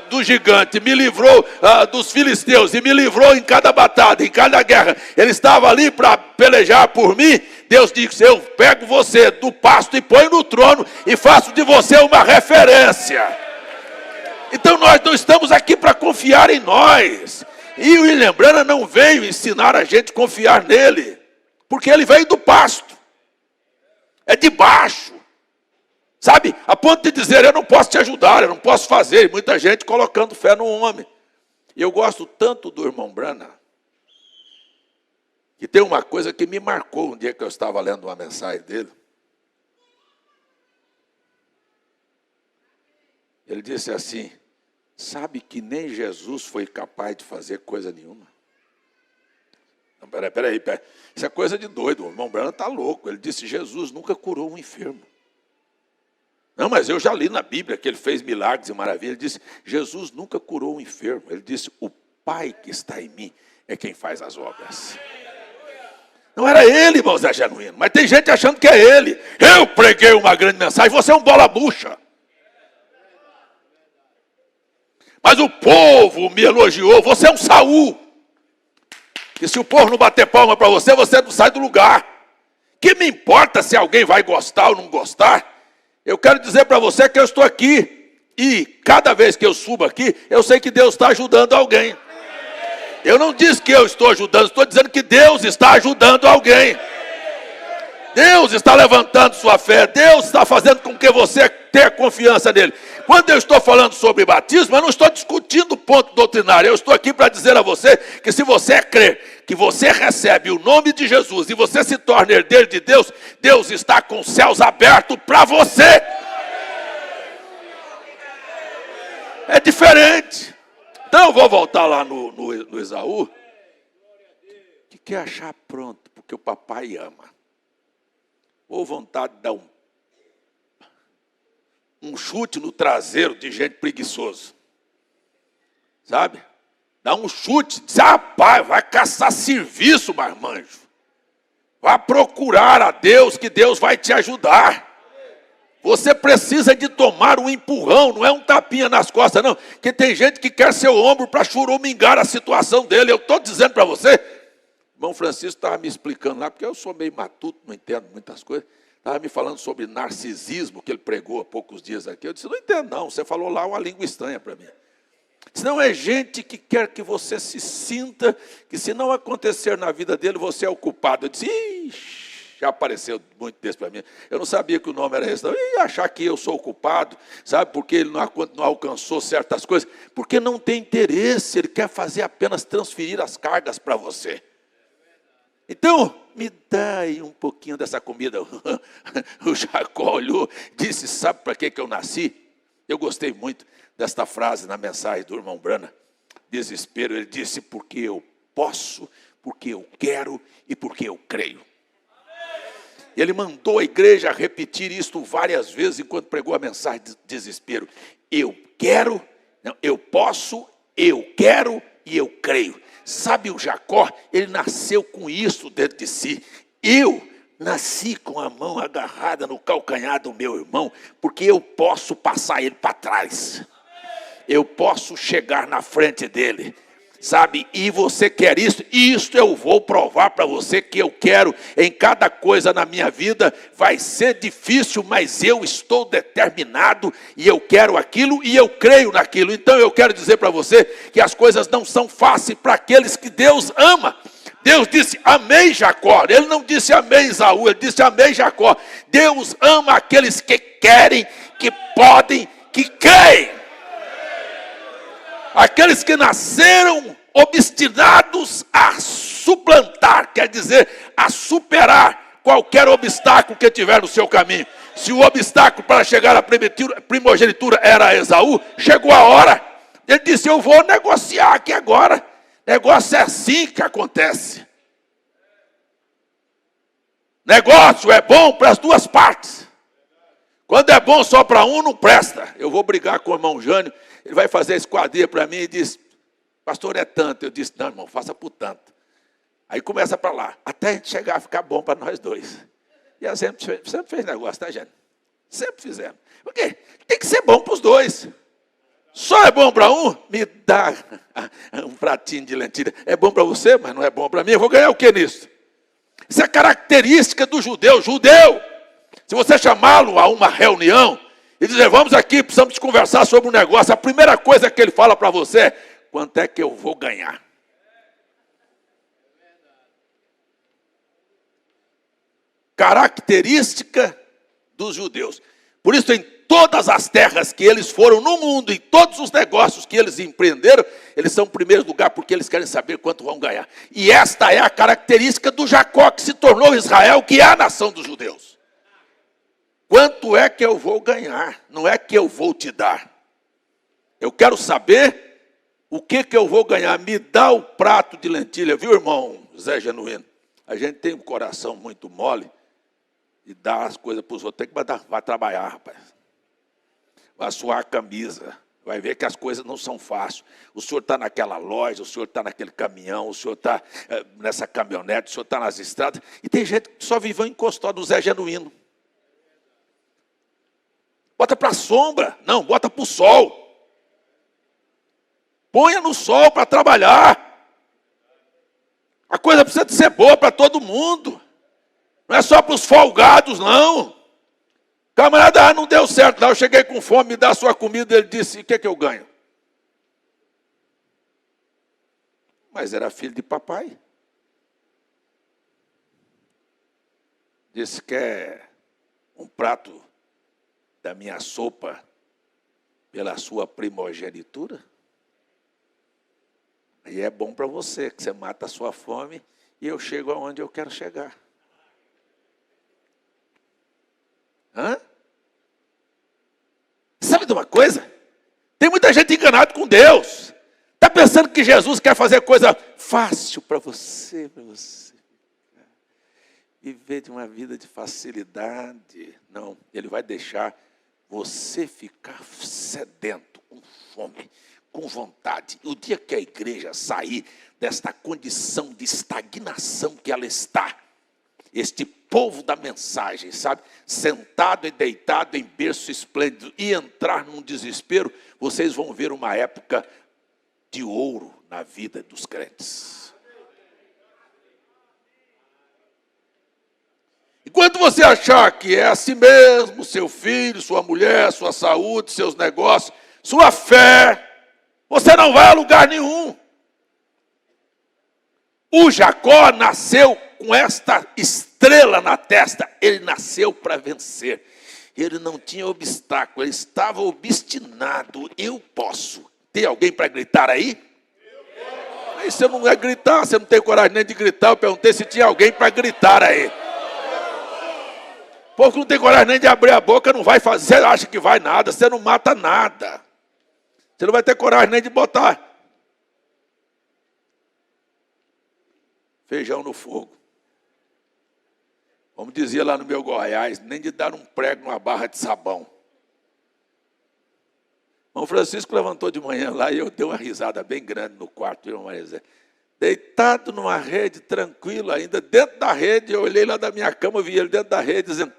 do gigante, me livrou dos filisteus, e me livrou em cada batalha, em cada guerra, ele estava ali para pelejar por mim. Deus disse, eu pego você do pasto e ponho no trono e faço de você uma referência. Então nós não estamos aqui para confiar em nós. E o William Branham não veio ensinar a gente a confiar nele, porque ele veio do pasto, é de baixo, sabe? A ponto de dizer, eu não posso te ajudar, eu não posso fazer. E muita gente colocando fé no homem. E eu gosto tanto do irmão Branham, que tem uma coisa que me marcou um dia que eu estava lendo uma mensagem dele. Ele disse assim, sabe que nem Jesus foi capaz de fazer coisa nenhuma? Não, peraí. Isso é coisa de doido, o irmão Branham está louco. Ele disse, Jesus nunca curou um enfermo. Não, mas eu já li na Bíblia que ele fez milagres e maravilhas. Ele disse, Jesus nunca curou um enfermo. Ele disse, o Pai que está em mim é quem faz as obras. Não era ele, irmão Zé Genuíno, mas tem gente achando que é ele. Eu preguei uma grande mensagem, você é um bola bucha. Mas o povo me elogiou, você é um Saul. E se o povo não bater palma para você, você não sai do lugar. Que me importa se alguém vai gostar ou não gostar? Eu quero dizer para você que eu estou aqui. E cada vez que eu subo aqui, eu sei que Deus está ajudando alguém. Eu não disse que eu estou ajudando, estou dizendo que Deus está ajudando alguém. Deus está levantando sua fé, Deus está fazendo com que você tenha confiança nele. Quando eu estou falando sobre batismo, eu não estou discutindo o ponto doutrinário. Eu estou aqui para dizer a você que se você crer que você recebe o nome de Jesus e você se torna herdeiro de Deus, Deus está com os céus abertos para você. É diferente. Então eu vou voltar lá no Esaú, que quer achar pronto, porque o papai ama. Ou vontade de dar um chute no traseiro de gente preguiçoso. Sabe? Dá um chute, diz, rapaz, vai caçar serviço, marmanjo. Vai procurar a Deus, que Deus vai te ajudar. Você precisa de tomar um empurrão, não é um tapinha nas costas, não. Porque tem gente que quer seu ombro para churumingar a situação dele. Eu estou dizendo para você, o irmão Francisco estava me explicando lá, porque eu sou meio matuto, não entendo muitas coisas. Estava me falando sobre narcisismo, que ele pregou há poucos dias aqui. Eu disse, não entendo não, você falou lá uma língua estranha para mim. Senão é gente que quer que você se sinta, que se não acontecer na vida dele, você é o culpado. Eu disse, ixi, já apareceu muito desse para mim. Eu não sabia que o nome era esse. Não. E achar que eu sou o culpado, sabe? Porque ele não alcançou certas coisas. Porque não tem interesse, ele quer fazer apenas transferir as cargas para você. Então, me dá aí um pouquinho dessa comida. O Jacó olhou, disse, sabe para que eu nasci? Eu gostei muito desta frase na mensagem do irmão Branham. Desespero, ele disse, porque eu posso, porque eu quero e porque eu creio. Ele mandou a igreja repetir isto várias vezes enquanto pregou a mensagem de desespero. Eu quero, não, eu posso, eu quero e eu creio. Sabe o Jacó, ele nasceu com isso dentro de si. Eu nasci com a mão agarrada no calcanhar do meu irmão, porque eu posso passar ele para trás. Eu posso chegar na frente dele. Sabe, e você quer isso? Isto eu vou provar para você que eu quero em cada coisa na minha vida. Vai ser difícil, mas eu estou determinado e eu quero aquilo e eu creio naquilo. Então eu quero dizer para você que as coisas não são fáceis para aqueles que Deus ama. Deus disse, amei Jacó. Ele não disse amei Esaú, ele disse amei Jacó. Deus ama aqueles que querem, que podem, que creem. Aqueles que nasceram obstinados a suplantar, quer dizer, a superar qualquer obstáculo que tiver no seu caminho. Se o obstáculo para chegar à primogenitura era Esaú, chegou a hora. Ele disse, eu vou negociar aqui agora. Negócio é assim que acontece. Negócio é bom para as duas partes. Quando é bom só para um, não presta. Eu vou brigar com o irmão Jânio. Ele vai fazer a esquadria para mim e diz, pastor, é tanto. Eu disse, não, irmão, faça por tanto. Aí começa para lá, até a gente chegar a ficar bom para nós dois. E a gente sempre fez negócio, tá, gente? Sempre fizemos. Por quê? Tem que ser bom para os dois. Só é bom para um? Me dá um pratinho de lentilha. É bom para você, mas não é bom para mim. Eu vou ganhar o que nisso? Isso é característica do judeu. Judeu, se você chamá-lo a uma reunião e dizer, vamos aqui, precisamos conversar sobre um negócio, a primeira coisa que ele fala para você é, quanto é que eu vou ganhar? característica dos judeus. Por isso, em todas as terras que eles foram no mundo, em todos os negócios que eles empreenderam, eles são em primeiro lugar porque eles querem saber quanto vão ganhar. E esta é a característica do Jacó, que se tornou Israel, que é a nação dos judeus. Quanto é que eu vou ganhar? Não é que eu vou te dar. Eu quero saber o que eu vou ganhar. Me dá o prato de lentilha, viu, irmão Zé Genuíno? A gente tem um coração muito mole e dá as coisas para os outros. Tem que mandar, vai trabalhar, rapaz. Vai suar a camisa. Vai ver que as coisas não são fáceis. O senhor está naquela loja, o senhor está naquele caminhão, o senhor está nessa caminhonete, o senhor está nas estradas. E tem gente que só viveu encostado no Zé Genuíno. Bota para a sombra. Não, bota para o sol. Ponha no sol para trabalhar. A coisa precisa de ser boa para todo mundo. Não é só para os folgados, não. Camarada, não deu certo. Lá eu cheguei com fome, me dá a sua comida. Ele disse, o que é que eu ganho? Mas era filho de papai. Disse, quer um prato da minha sopa pela sua primogenitura? E é bom para você, que você mata a sua fome e eu chego aonde eu quero chegar. Hã? Sabe de uma coisa? Tem muita gente enganada com Deus. Está pensando que Jesus quer fazer coisa fácil para você, viver de uma vida de facilidade. Não, Ele vai deixar você ficar sedento, com fome, com vontade. O dia que a igreja sair desta condição de estagnação que ela está, este povo da mensagem, sabe, sentado e deitado em berço esplêndido e entrar num desespero, vocês vão ver uma época de ouro na vida dos crentes. Enquanto você achar que é assim mesmo, seu filho, sua mulher, sua saúde, seus negócios, sua fé, você não vai a lugar nenhum. O Jacó nasceu com esta estrela na testa. Ele nasceu para vencer. Ele não tinha obstáculo, ele estava obstinado. Eu posso. Tem alguém para gritar aí? Aí você não vai gritar, você não tem coragem nem de gritar. Eu perguntei se tinha alguém para gritar aí. O povo que não tem coragem nem de abrir a boca não vai fazer. Você acha que vai nada, você não mata nada. Você não vai ter coragem nem de botar feijão no fogo. Como dizia lá no meu Goiás, nem de dar um prego numa barra de sabão. O irmão Francisco levantou de manhã lá e eu dei uma risada bem grande no quarto do irmão Marizé. Deitado numa rede, tranquilo ainda, dentro da rede, eu olhei lá da minha cama, eu vi ele dentro da rede, dizendo,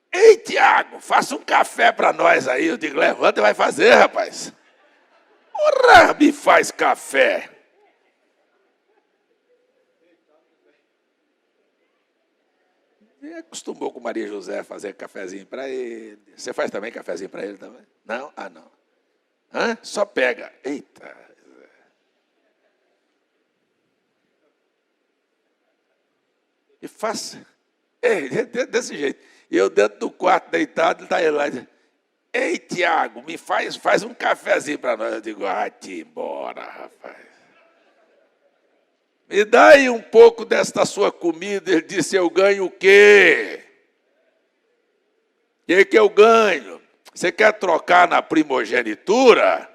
ei, Tiago, faça um café para nós aí. Eu digo, levanta e vai fazer, rapaz. Ora, me faz café. Ele acostumou com Maria José fazer cafezinho para ele. Você faz também cafezinho para ele também? Não? Ah, não. Hã? Só pega. Eita. E faça. Desse jeito. E eu dentro do quarto deitado, ele está aí lá. Ei, Tiago, me faz um cafezinho para nós. Eu digo, te embora, rapaz. Me dá aí um pouco desta sua comida. Ele disse, eu ganho o quê? O que eu ganho? Você quer trocar na primogenitura?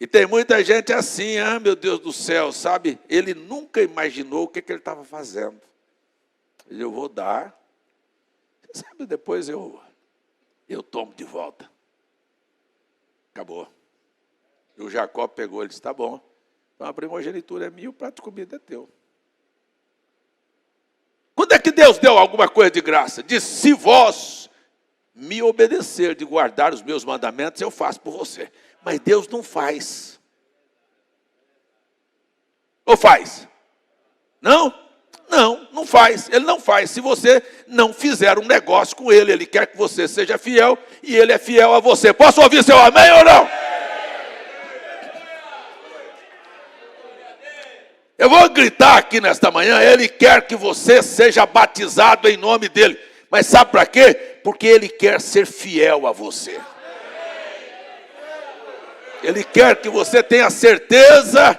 E tem muita gente assim, meu Deus do céu, sabe? Ele nunca imaginou o que ele estava fazendo. Eu vou dar. Você sabe, depois eu tomo de volta. Acabou. E o Jacó pegou, ele disse, tá bom. Então a primogenitura é minha, o prato de comida é teu. Quando é que Deus deu alguma coisa de graça? Disse, se vós me obedecer de guardar os meus mandamentos, eu faço por você. Mas Deus não faz. Ou faz? Não? Não faz. Ele não faz. Se você não fizer um negócio com ele, ele quer que você seja fiel e ele é fiel a você. Posso ouvir seu amém ou não? Eu vou gritar aqui nesta manhã, Ele quer que você seja batizado em nome dEle. Mas sabe para quê? Porque Ele quer ser fiel a você. Ele quer que você tenha certeza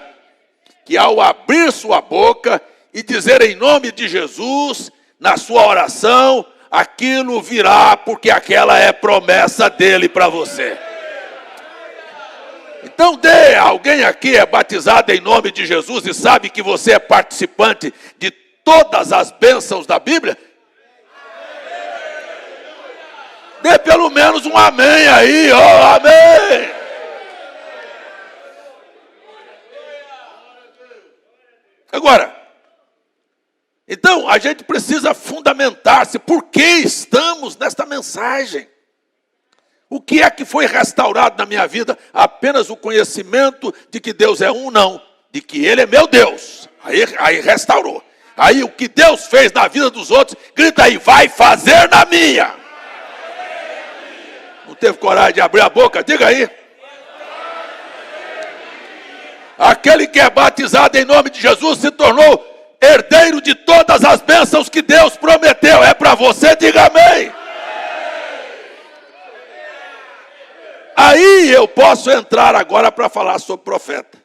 que ao abrir sua boca e dizer em nome de Jesus, na sua oração, aquilo virá, porque aquela é promessa dEle para você. Então alguém aqui é batizado em nome de Jesus e sabe que você é participante de todas as bênçãos da Bíblia? Dê pelo menos um amém aí, amém! Agora, então a gente precisa fundamentar-se, por que estamos nesta mensagem? O que é que foi restaurado na minha vida? Apenas o conhecimento de que Deus é um? Não, de que Ele é meu Deus. Aí restaurou. Aí o que Deus fez na vida dos outros, grita aí, vai fazer na minha. Não teve coragem de abrir a boca? Diga aí. Aquele que é batizado em nome de Jesus se tornou herdeiro de todas as bênçãos que Deus prometeu. É para você, diga amém. Aí eu posso entrar agora para falar sobre profeta.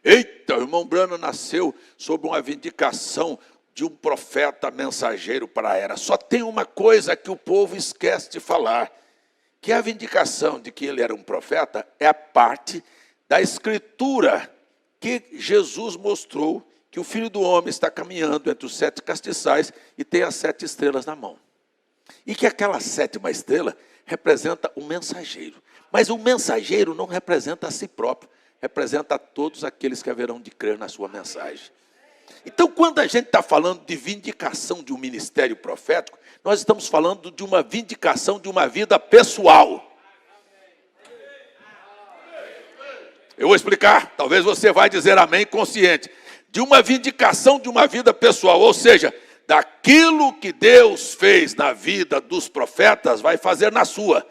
Eita, o irmão Branham nasceu sob uma vindicação de um profeta mensageiro para a era. Só tem uma coisa que o povo esquece de falar, que a vindicação de que ele era um profeta é a parte da escritura que Jesus mostrou que o Filho do Homem está caminhando entre os 7 castiçais e tem as 7 estrelas na mão. E que aquela 7ª estrela representa o mensageiro. Mas o mensageiro não representa a si próprio, representa a todos aqueles que haverão de crer na sua mensagem. Então, quando a gente está falando de vindicação de um ministério profético, nós estamos falando de uma vindicação de uma vida pessoal. Eu vou explicar, talvez você vai dizer amém consciente. De uma vindicação de uma vida pessoal, ou seja, daquilo que Deus fez na vida dos profetas, vai fazer na sua.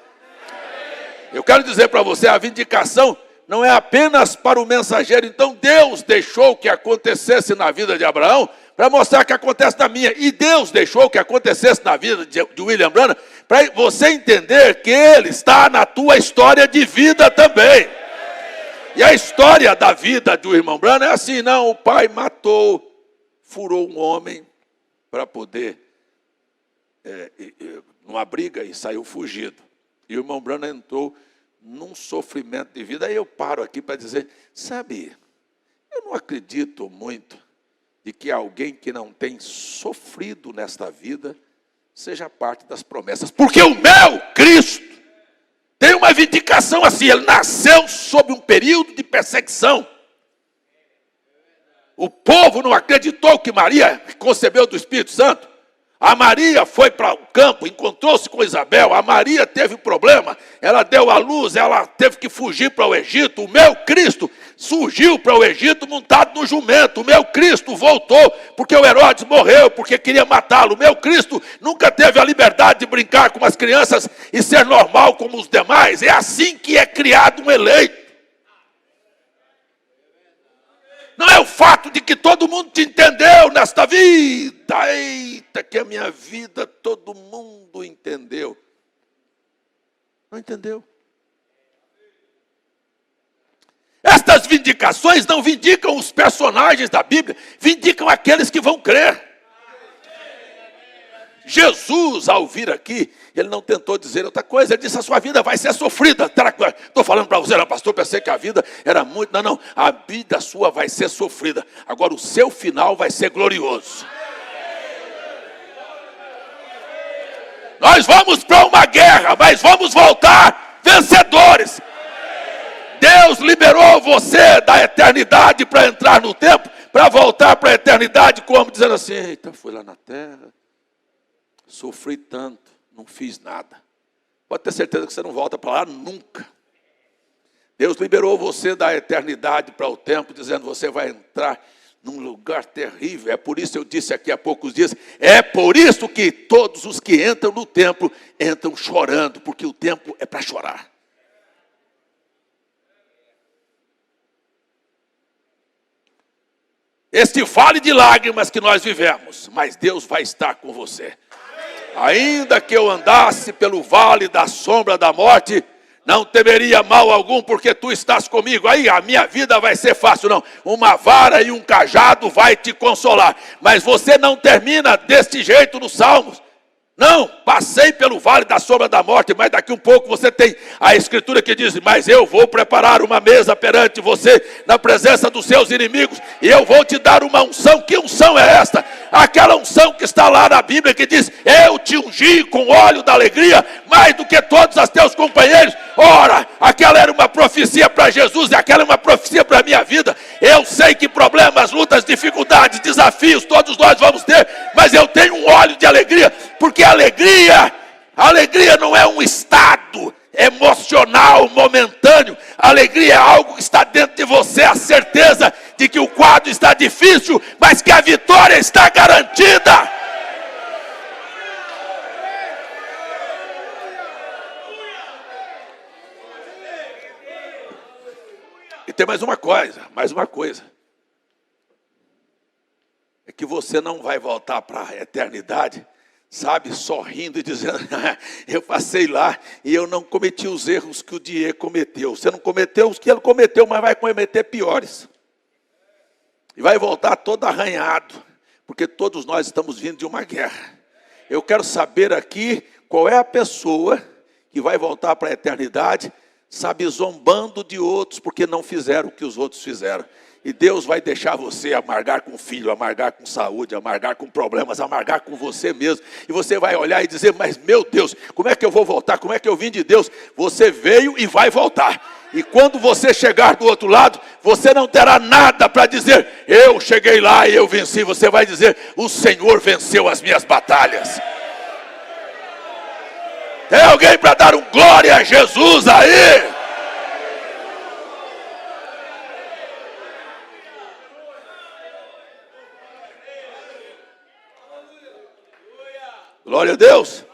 Eu quero dizer para você, a vindicação não é apenas para o mensageiro. Então Deus deixou que acontecesse na vida de Abraão, para mostrar que acontece na minha. E Deus deixou que acontecesse na vida de William Branham, para você entender que ele está na tua história de vida também. E a história da vida do irmão Branham é assim, não, o pai matou, furou um homem, para poder, numa briga, e saiu fugido. E o irmão Branham entrou num sofrimento de vida. Aí eu paro aqui para dizer, sabe, eu não acredito muito de que alguém que não tem sofrido nesta vida seja parte das promessas. Porque o meu Cristo tem uma vindicação assim, ele nasceu sob um período de perseguição. O povo não acreditou que Maria concebeu do Espírito Santo. A Maria foi para o campo, encontrou-se com Isabel. A Maria teve problema, ela deu à luz, ela teve que fugir para o Egito. O meu Cristo surgiu para o Egito montado no jumento. O meu Cristo voltou porque o Herodes morreu, porque queria matá-lo. O meu Cristo nunca teve a liberdade de brincar com as crianças e ser normal como os demais. É assim que é criado um eleito. Não é o fato de que todo mundo te entendeu nesta vida. Eita, que a minha vida todo mundo entendeu. Não entendeu. Estas vindicações não vindicam os personagens da Bíblia, vindicam aqueles que vão crer. Jesus, ao vir aqui, ele não tentou dizer outra coisa. Ele disse, a sua vida vai ser sofrida. Estou falando para você, pastor, pensei que a vida era muito... Não, a vida sua vai ser sofrida. Agora, o seu final vai ser glorioso. Nós vamos para uma guerra, mas vamos voltar vencedores. Deus liberou você da eternidade para entrar no tempo, para voltar para a eternidade, como dizendo assim, eita, fui lá na terra, sofri tanto, não fiz nada. Pode ter certeza que você não volta para lá nunca. Deus liberou você da eternidade para o tempo, dizendo que você vai entrar num lugar terrível. É por isso eu disse aqui há poucos dias, é por isso que todos os que entram no templo, entram chorando, porque o templo é para chorar. este vale de lágrimas que nós vivemos, mas Deus vai estar com você. Ainda que eu andasse pelo vale da sombra da morte, não temeria mal algum, porque tu estás comigo. Aí a minha vida vai ser fácil, não. Uma vara e um cajado vai te consolar. Mas você não termina deste jeito nos Salmos. Não, passei pelo vale da sombra da morte, mas daqui um pouco você tem a escritura que diz: mas eu vou preparar uma mesa perante você, na presença dos seus inimigos, e eu vou te dar uma unção. Que unção é esta? Aquela unção que está lá na Bíblia, que diz: eu te ungi com óleo da alegria, mais do que todos os teus companheiros. Ora, aquela era uma profecia para Jesus, e aquela é uma profecia para a minha vida. Eu sei que problemas, lutas, dificuldades, desafios, todos nós vamos ter, mas eu tenho um óleo de alegria, porque a alegria não é um estado emocional, momentâneo. A alegria é algo que está dentro de você, a certeza de que o quadro está difícil, mas que a vitória está garantida. E tem mais uma coisa. É que você não vai voltar para a eternidade, sabe, sorrindo e dizendo: eu passei lá e eu não cometi os erros que o Diego cometeu. Você não cometeu os que ele cometeu, mas vai cometer piores. E vai voltar todo arranhado, porque todos nós estamos vindo de uma guerra. Eu quero saber aqui qual é a pessoa que vai voltar para a eternidade, sabe, zombando de outros porque não fizeram o que os outros fizeram. E Deus vai deixar você amargar com filho, amargar com saúde, amargar com problemas, amargar com você mesmo. E você vai olhar e dizer: mas meu Deus, como é que eu vou voltar? Como é que eu vim de Deus? Você veio e vai voltar. E quando você chegar do outro lado, você não terá nada para dizer: eu cheguei lá e eu venci. Você vai dizer: o Senhor venceu as minhas batalhas. Tem alguém para dar um glória a Jesus aí? Glória a Deus.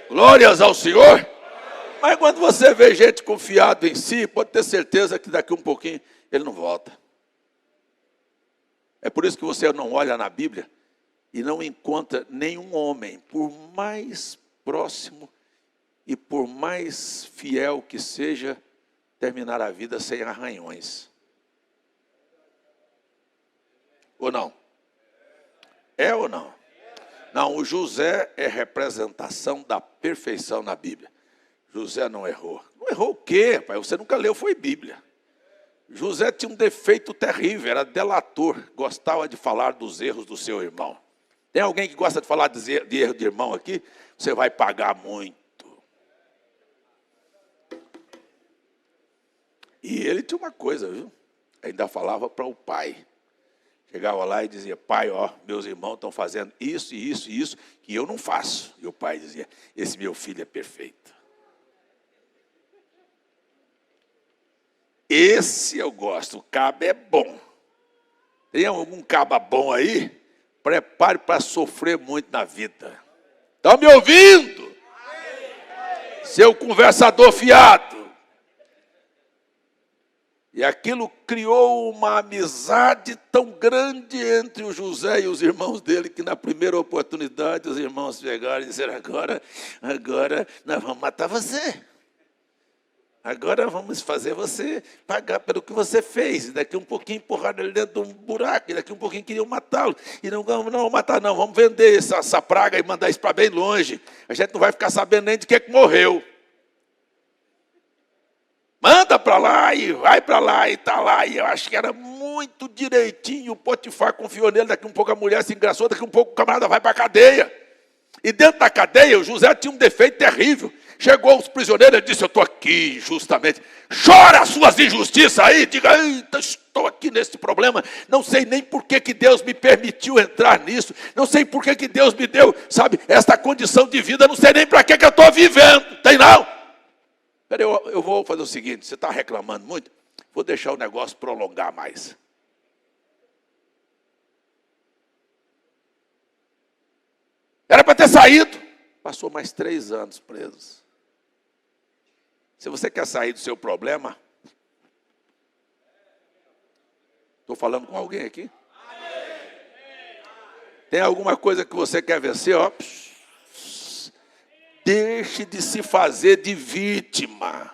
Glórias ao Senhor. Mas quando você vê gente confiado em si, pode ter certeza que daqui um pouquinho ele não volta. É por isso que você não olha na Bíblia e não encontra nenhum homem, por mais próximo e por mais fiel que seja, terminar a vida sem arranhões. Ou não? É ou não? Não, o José é representação da perfeição na Bíblia. José não errou. Não errou o quê, pai? Você nunca leu, foi Bíblia. José tinha um defeito terrível, era delator, gostava de falar dos erros do seu irmão. Tem alguém que gosta de falar de erro de irmão aqui? Você vai pagar muito. E ele tinha uma coisa, viu? Ainda falava para o pai. Chegava lá e dizia: pai, ó, meus irmãos estão fazendo isso, isso e isso, que eu não faço. E o pai dizia: esse meu filho é perfeito. Esse eu gosto, o cabo é bom. Tem algum caba bom aí? Prepare para sofrer muito na vida. Estão me ouvindo? Seu conversador fiado. E aquilo criou uma amizade tão grande entre o José e os irmãos dele, que na primeira oportunidade os irmãos pegaram e disseram: agora nós vamos matar você. Agora vamos fazer você pagar pelo que você fez. E daqui um pouquinho empurraram ele dentro de um buraco. E daqui um pouquinho queriam matá-lo. E não vamos matar não, vamos vender essa praga e mandar isso para bem longe. A gente não vai ficar sabendo nem de que morreu. Manda para lá e vai para lá e está lá. E eu acho que era muito direitinho. O Potifar confiou nele. Daqui um pouco a mulher se engraçou. Daqui um pouco o camarada vai para a cadeia. E dentro da cadeia o José tinha um defeito terrível. Chegou os prisioneiros e disse: eu estou aqui injustamente. Chora as suas injustiças aí. Diga: eita, estou aqui nesse problema. Não sei nem por que Deus me permitiu entrar nisso. Não sei por que Deus me deu, sabe, esta condição de vida. Não sei nem para que eu estou vivendo. Tem não? Peraí, eu vou fazer o seguinte: você está reclamando muito, vou deixar o negócio prolongar mais. Era para ter saído. Passou mais 3 anos presos. Se você quer sair do seu problema, estou falando com alguém aqui? Tem alguma coisa que você quer vencer? Ó, deixe de se fazer de vítima.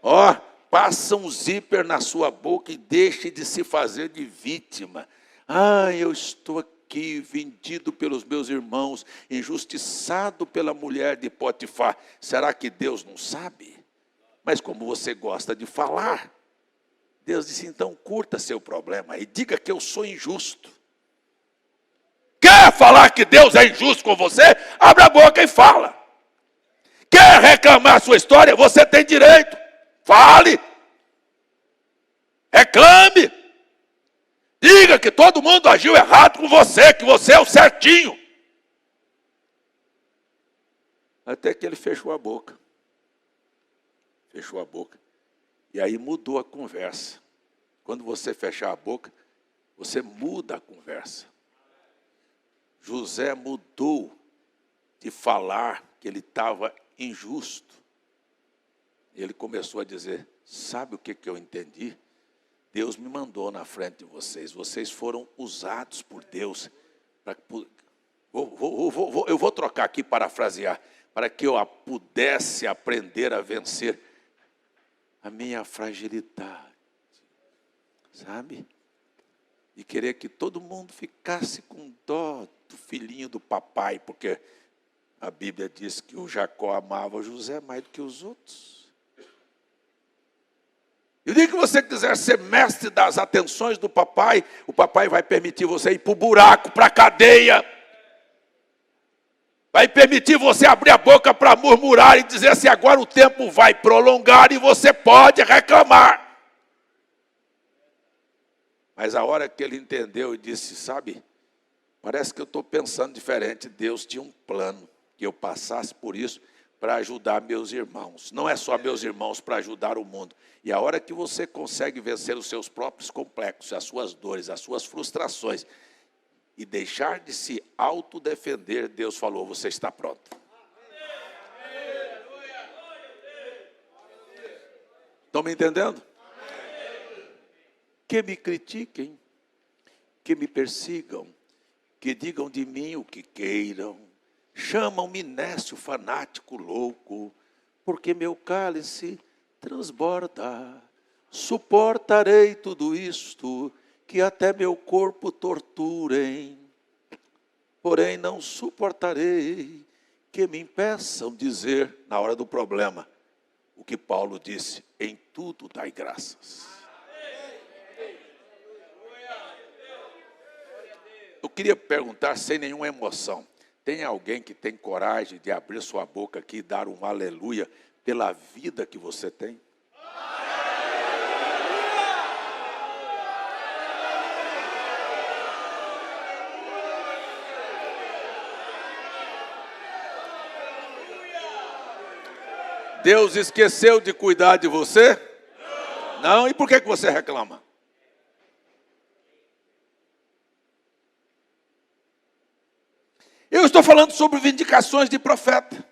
Ó, passa um zíper na sua boca e deixe de se fazer de vítima. Ah, eu estou aqui vendido pelos meus irmãos, injustiçado pela mulher de Potifar. Será que Deus não sabe? Mas como você gosta de falar, Deus disse, então curta seu problema e diga que eu sou injusto. Quer falar que Deus é injusto com você? Abra a boca e fala. Quer reclamar a sua história? Você tem direito. Fale. Reclame. Diga que todo mundo agiu errado com você, que você é o certinho. Até que ele fechou a boca. Fechou a boca. E aí mudou a conversa. Quando você fechar a boca, você muda a conversa. José mudou de falar que ele estava injusto. E ele começou a dizer, sabe o que eu entendi? Deus me mandou na frente de vocês. Vocês foram usados por Deus. Eu vou trocar aqui, parafrasear. Para que eu pudesse aprender a vencer a minha fragilidade. Sabe? E querer que todo mundo ficasse com dó do filhinho do papai. Porque a Bíblia diz que o Jacó amava José mais do que os outros. E o dia que você quiser ser mestre das atenções do papai, o papai vai permitir você ir para o buraco, para a cadeia. Vai permitir você abrir a boca para murmurar e dizer assim, agora o tempo vai prolongar e você pode reclamar. Mas a hora que ele entendeu e disse, sabe, parece que eu estou pensando diferente. Deus tinha um plano que eu passasse por isso para ajudar meus irmãos. Não é só meus irmãos, para ajudar o mundo. E a hora que você consegue vencer os seus próprios complexos, as suas dores, as suas frustrações, e deixar de se autodefender, Deus falou, você está pronto. Estão me entendendo? Que me critiquem, que me persigam, que digam de mim o que queiram, chamam-me nécio, fanático, louco, porque meu cálice transborda. Suportarei tudo isto, que até meu corpo torturem, porém não suportarei que me impeçam dizer, na hora do problema, o que Paulo disse, em tudo dai graças. Eu queria perguntar sem nenhuma emoção, tem alguém que tem coragem de abrir sua boca aqui e dar um aleluia pela vida que você tem? Deus esqueceu de cuidar de você? Não. E por que você reclama? Eu estou falando sobre vindicações de profeta.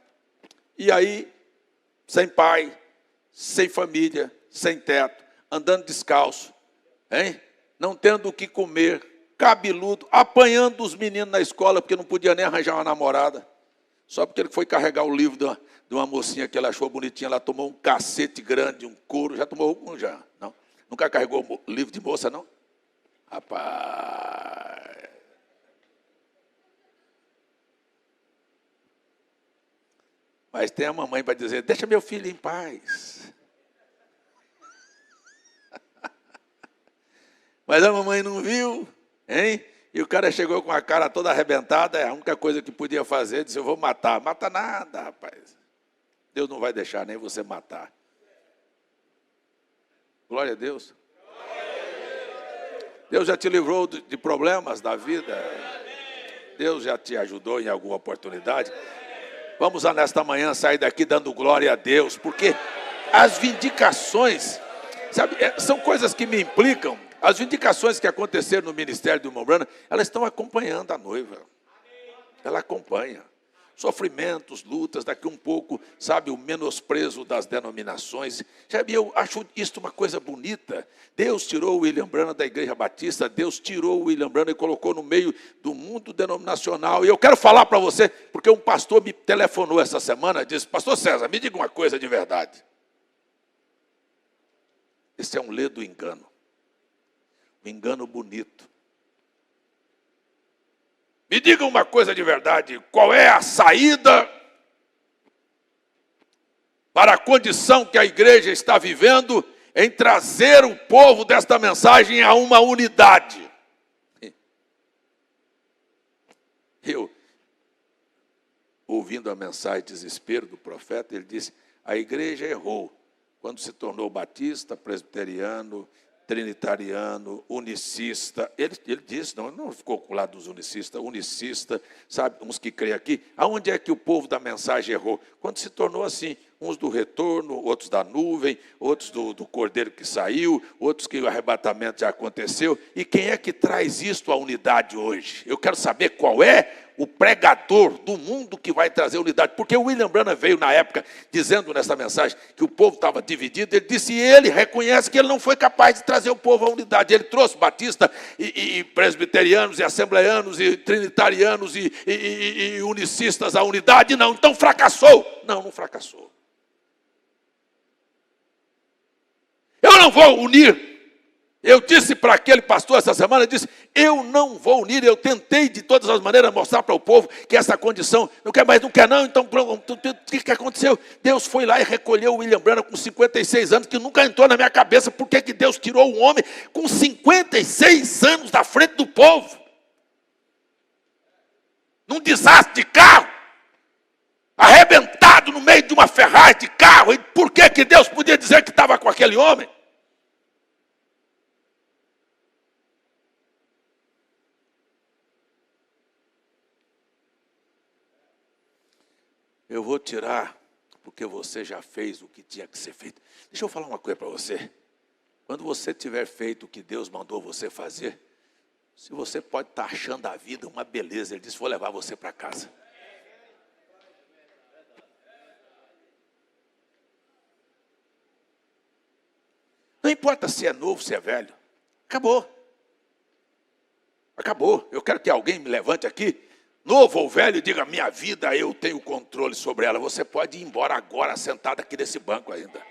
E aí, sem pai, sem família, sem teto, andando descalço, hein? Não tendo o que comer, cabeludo, apanhando os meninos na escola, porque não podia nem arranjar uma namorada. Só porque ele foi carregar o livro de uma mocinha que ela achou bonitinha, ela tomou um cacete grande, um couro, já tomou um já? Não? Nunca carregou livro de moça, não? Rapaz... Mas tem a mamãe para dizer, deixa meu filho em paz. Mas a mamãe não viu, hein? E o cara chegou com a cara toda arrebentada, a única coisa que podia fazer, disse, eu vou matar. Mata nada, rapaz. Deus não vai deixar nem você matar. Glória a Deus. Deus já te livrou de problemas da vida. Deus já te ajudou em alguma oportunidade. Vamos nesta manhã sair daqui dando glória a Deus, porque as vindicações, sabe, são coisas que me implicam. As vindicações que aconteceram no ministério do irmão Branham, elas estão acompanhando a noiva. Ela acompanha. sofrimentos, lutas, daqui um pouco, sabe, o menosprezo das denominações. Sabe, eu acho isso uma coisa bonita. Deus tirou o William Branham da Igreja Batista, Deus tirou o William Branham e colocou no meio do mundo denominacional. E eu quero falar para você, porque um pastor me telefonou essa semana e disse: pastor César, me diga uma coisa de verdade. Esse é um ledo engano. Um engano bonito. Me diga uma coisa de verdade, qual é a saída para a condição que a igreja está vivendo em trazer o povo desta mensagem a uma unidade? Eu, ouvindo a mensagem de desespero do profeta, ele disse: a igreja errou quando se tornou batista, presbiteriano, trinitariano, unicista. Ele disse, não ficou com o lado dos unicistas, unicista, sabe, uns que creem aqui. Aonde é que o povo da mensagem errou? Quando se tornou assim, uns do retorno, outros da nuvem, outros do cordeiro que saiu, outros que o arrebatamento já aconteceu. E quem é que traz isto à unidade hoje? Eu quero saber qual é o pregador do mundo que vai trazer unidade. Porque o William Branham veio na época dizendo nessa mensagem que o povo estava dividido. Ele disse, e ele reconhece que ele não foi capaz de trazer o povo à unidade. Ele trouxe batista e presbiterianos e assembleianos e trinitarianos e unicistas à unidade. Não, então fracassou. Não fracassou. Eu não vou unir. Eu disse para aquele pastor essa semana, eu disse, eu não vou unir. Eu tentei de todas as maneiras mostrar para o povo que essa condição, não quer mais, não quer não, então o que aconteceu? Deus foi lá e recolheu o William Branham com 56 anos, que nunca entrou na minha cabeça, por que Deus tirou um homem com 56 anos da frente do povo? Num desastre de carro, arrebentado no meio de uma ferragem de carro, e por que Deus podia dizer que estava com aquele homem? Eu vou tirar, porque você já fez o que tinha que ser feito. Deixa eu falar uma coisa para você. Quando você tiver feito o que Deus mandou você fazer, se você pode estar achando a vida uma beleza, Ele disse, vou levar você para casa. Não importa se é novo, se é velho. Acabou. Acabou. Eu quero que alguém me levante aqui, novo ou velho, e diga, minha vida, eu tenho controle sobre ela. Você pode ir embora agora, sentado aqui nesse banco ainda.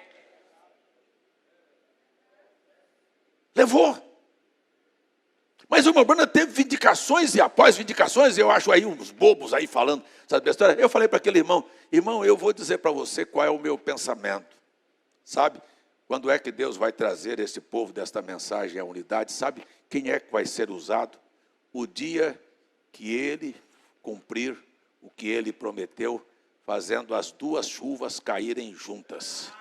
Levou. Mas o meu Branham teve vindicações e após vindicações, eu acho aí uns bobos aí falando essas besteiras. Eu falei para aquele irmão, eu vou dizer para você qual é o meu pensamento. Sabe? Quando é que Deus vai trazer esse povo desta mensagem à unidade? Sabe quem é que vai ser usado? O dia que Ele cumprir o que Ele prometeu, fazendo as duas chuvas caírem juntas.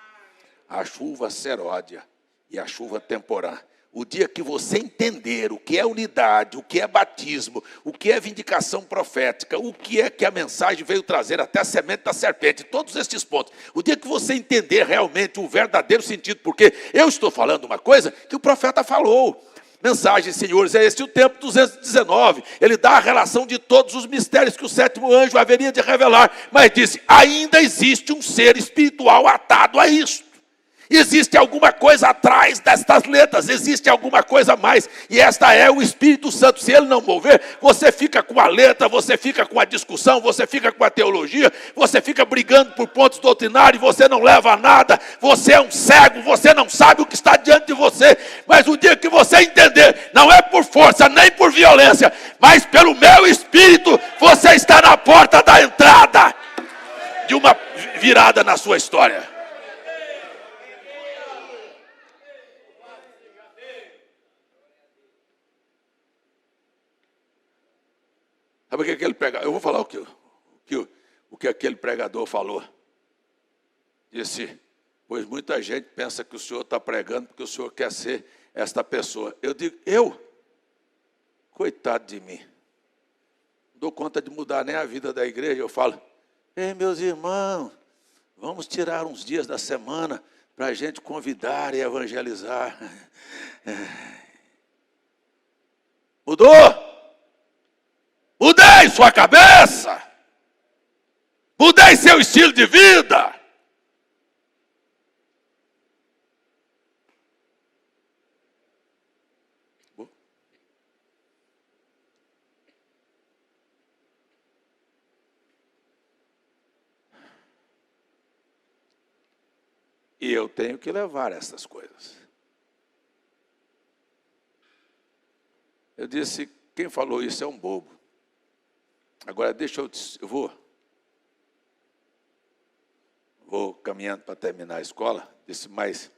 A chuva seródia e a chuva temporã. O dia que você entender o que é unidade, o que é batismo, o que é vindicação profética, o que é que a mensagem veio trazer até a semente da serpente, todos estes pontos. O dia que você entender realmente o verdadeiro sentido, porque eu estou falando uma coisa que o profeta falou. Mensagem, senhores, é este o tempo 219. Ele dá a relação de todos os mistérios que o sétimo anjo haveria de revelar. Mas disse, ainda existe um ser espiritual atado a isto. Existe alguma coisa atrás destas letras, existe alguma coisa a mais, e esta é o Espírito Santo. Se ele não mover, você fica com a letra, você fica com a discussão, você fica com a teologia, você fica brigando por pontos doutrinários, você não leva a nada, você é um cego, você não sabe o que está diante de você, mas o dia que você entender, não é por força, nem por violência, mas pelo meu Espírito, você está na porta da entrada de uma virada na sua história. Sabe o que aquele pregador... Eu vou falar o que aquele pregador falou. Disse, pois muita gente pensa que o senhor está pregando porque o senhor quer ser esta pessoa. Eu digo, coitado de mim. Não dou conta de mudar nem a vida da igreja. Eu falo, ei, meus irmãos, vamos tirar uns dias da semana para a gente convidar e evangelizar. Mudou? Mudei sua cabeça. Mudei seu estilo de vida. E eu tenho que levar essas coisas. Eu disse, quem falou isso é um bobo. Agora deixa eu vou caminhando para terminar a escola. Disse, mas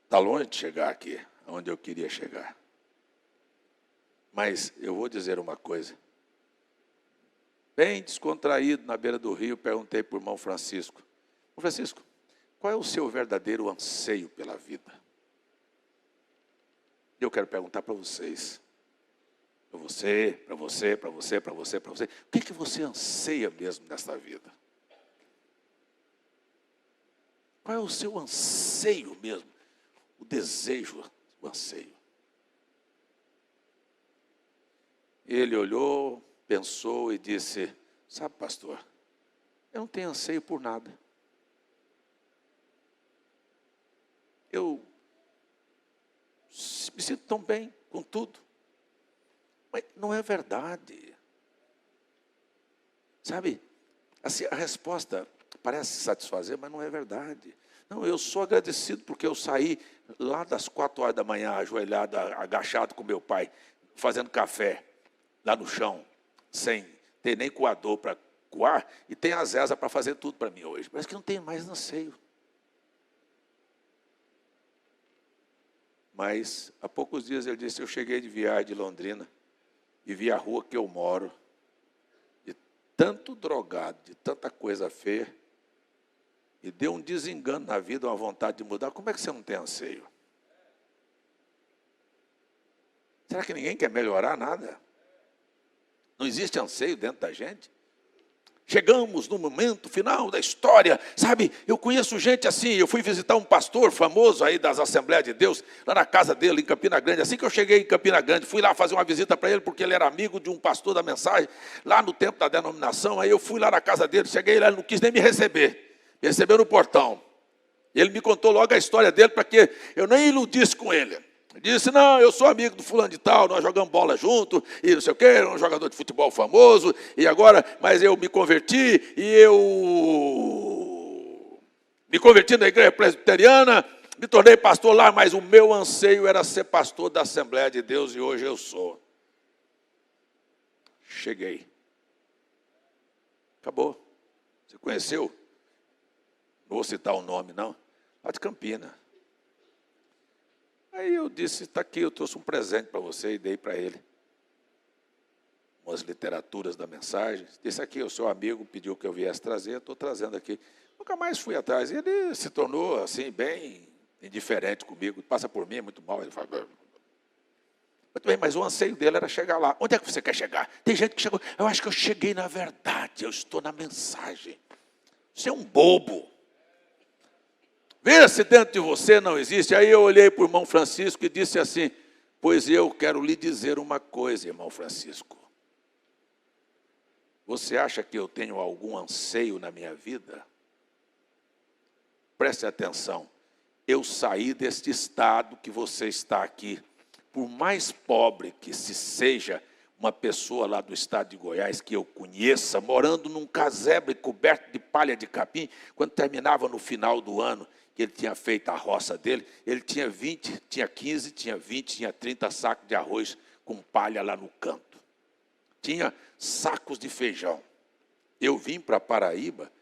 está longe de chegar aqui, onde eu queria chegar. Mas eu vou dizer uma coisa. Bem descontraído, na beira do rio, perguntei para o irmão Francisco. Francisco, qual é o seu verdadeiro anseio pela vida? Eu quero perguntar para vocês. Para você. O que você anseia mesmo nessa vida? Qual é o seu anseio mesmo? O desejo, o anseio. Ele olhou, pensou e disse, sabe, pastor, eu não tenho anseio por nada. Eu me sinto tão bem com tudo. Mas não é verdade. Sabe, assim, a resposta parece satisfazer, mas não é verdade. Não, eu sou agradecido porque eu saí lá das 4 horas da manhã, ajoelhado, agachado com meu pai, fazendo café, lá no chão, sem ter nem coador para coar, e tem a Zeza para fazer tudo para mim hoje. Parece que não tem mais anseio. Mas, há poucos dias ele disse, eu cheguei de viagem de Londrina, e vi a rua que eu moro, de tanto drogado, de tanta coisa feia, e deu um desengano na vida, uma vontade de mudar. Como é que você não tem anseio? Será que ninguém quer melhorar nada? Não existe anseio dentro da gente? Chegamos no momento final da história, sabe? Eu conheço gente assim, eu fui visitar um pastor famoso aí das Assembleias de Deus, lá na casa dele, em Campina Grande. Assim que eu cheguei em Campina Grande, fui lá fazer uma visita para ele, porque ele era amigo de um pastor da mensagem, lá no tempo da denominação. Aí eu fui lá na casa dele, cheguei lá, ele não quis nem me receber. Me recebeu no portão. Ele me contou logo a história dele, para que eu nem iludisse com ele. Disse, não, eu sou amigo do fulano de tal, nós jogamos bola junto, e não sei o quê, era um jogador de futebol famoso, e agora, mas eu me converti, me converti na igreja presbiteriana, me tornei pastor lá, mas o meu anseio era ser pastor da Assembleia de Deus, e hoje eu sou. Cheguei. Acabou. Você conheceu? Não vou citar o nome, não. Lá de Campina. Aí eu disse, está aqui, eu trouxe um presente para você e dei para ele. Umas literaturas da mensagem. Disse aqui, o seu amigo pediu que eu viesse trazer, estou trazendo aqui. Nunca mais fui atrás. E ele se tornou assim, bem indiferente comigo. Passa por mim, é muito mal. Ele fala, muito bem, mas o anseio dele era chegar lá. Onde é que você quer chegar? Tem gente que chegou, eu acho que eu cheguei na verdade, eu estou na mensagem. Você é um bobo. Vê se dentro de você não existe. Aí eu olhei para o irmão Francisco e disse assim, pois eu quero lhe dizer uma coisa, irmão Francisco. Você acha que eu tenho algum anseio na minha vida? Preste atenção. Eu saí deste estado que você está aqui. Por mais pobre que se seja uma pessoa lá do estado de Goiás que eu conheça, morando num casebre coberto de palha de capim, quando terminava no final do ano, que ele tinha feito a roça dele, ele tinha 20, tinha 15, tinha 20, tinha 30 sacos de arroz com palha lá no canto. Tinha sacos de feijão. Eu vim para Paraíba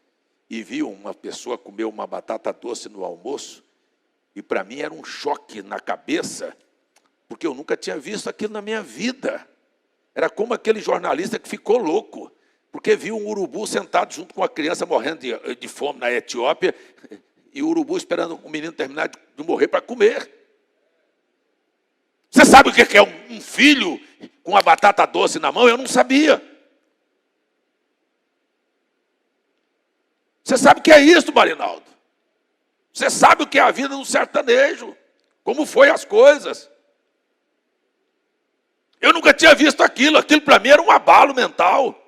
e vi uma pessoa comer uma batata doce no almoço, e para mim era um choque na cabeça, porque eu nunca tinha visto aquilo na minha vida. Era como aquele jornalista que ficou louco, porque viu um urubu sentado junto com uma criança morrendo de fome na Etiópia, e o urubu esperando o menino terminar de morrer para comer. Você sabe o que é um filho com uma batata doce na mão? Eu não sabia. Você sabe o que é isso, Marinaldo? Você sabe o que é a vida do sertanejo? Como foi as coisas? Eu nunca tinha visto aquilo. Aquilo para mim era um abalo mental.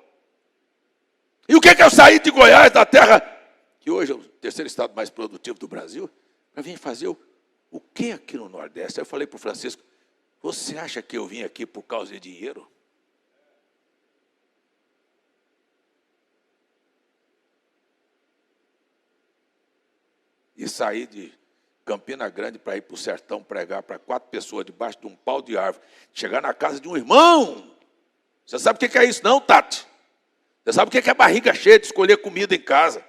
E o que é eu saí de Goiás, da terra, que hoje é o terceiro estado mais produtivo do Brasil, para vir fazer o que aqui no Nordeste? Aí eu falei para o Francisco, você acha que eu vim aqui por causa de dinheiro? E saí de Campina Grande para ir para o sertão pregar para 4 pessoas debaixo de um pau de árvore. Chegar na casa de um irmão. Você sabe o que é isso não, Tati? Você sabe o que é barriga cheia de escolher comida em casa.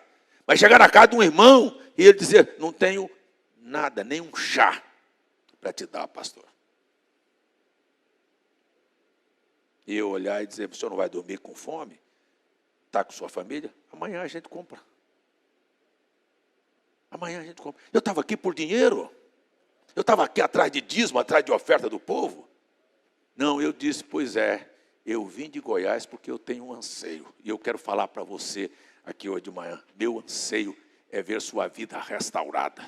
Mas chegar na casa de um irmão e ele dizer, não tenho nada, nem um chá para te dar, pastor. E eu olhar e dizer, o senhor não vai dormir com fome? Está com sua família? Amanhã a gente compra. Amanhã a gente compra. Eu estava aqui por dinheiro. Eu estava aqui atrás de dízimo, atrás de oferta do povo. Não, eu disse, pois é, eu vim de Goiás porque eu tenho um anseio. E eu quero falar para você aqui hoje de manhã. Meu anseio é ver sua vida restaurada.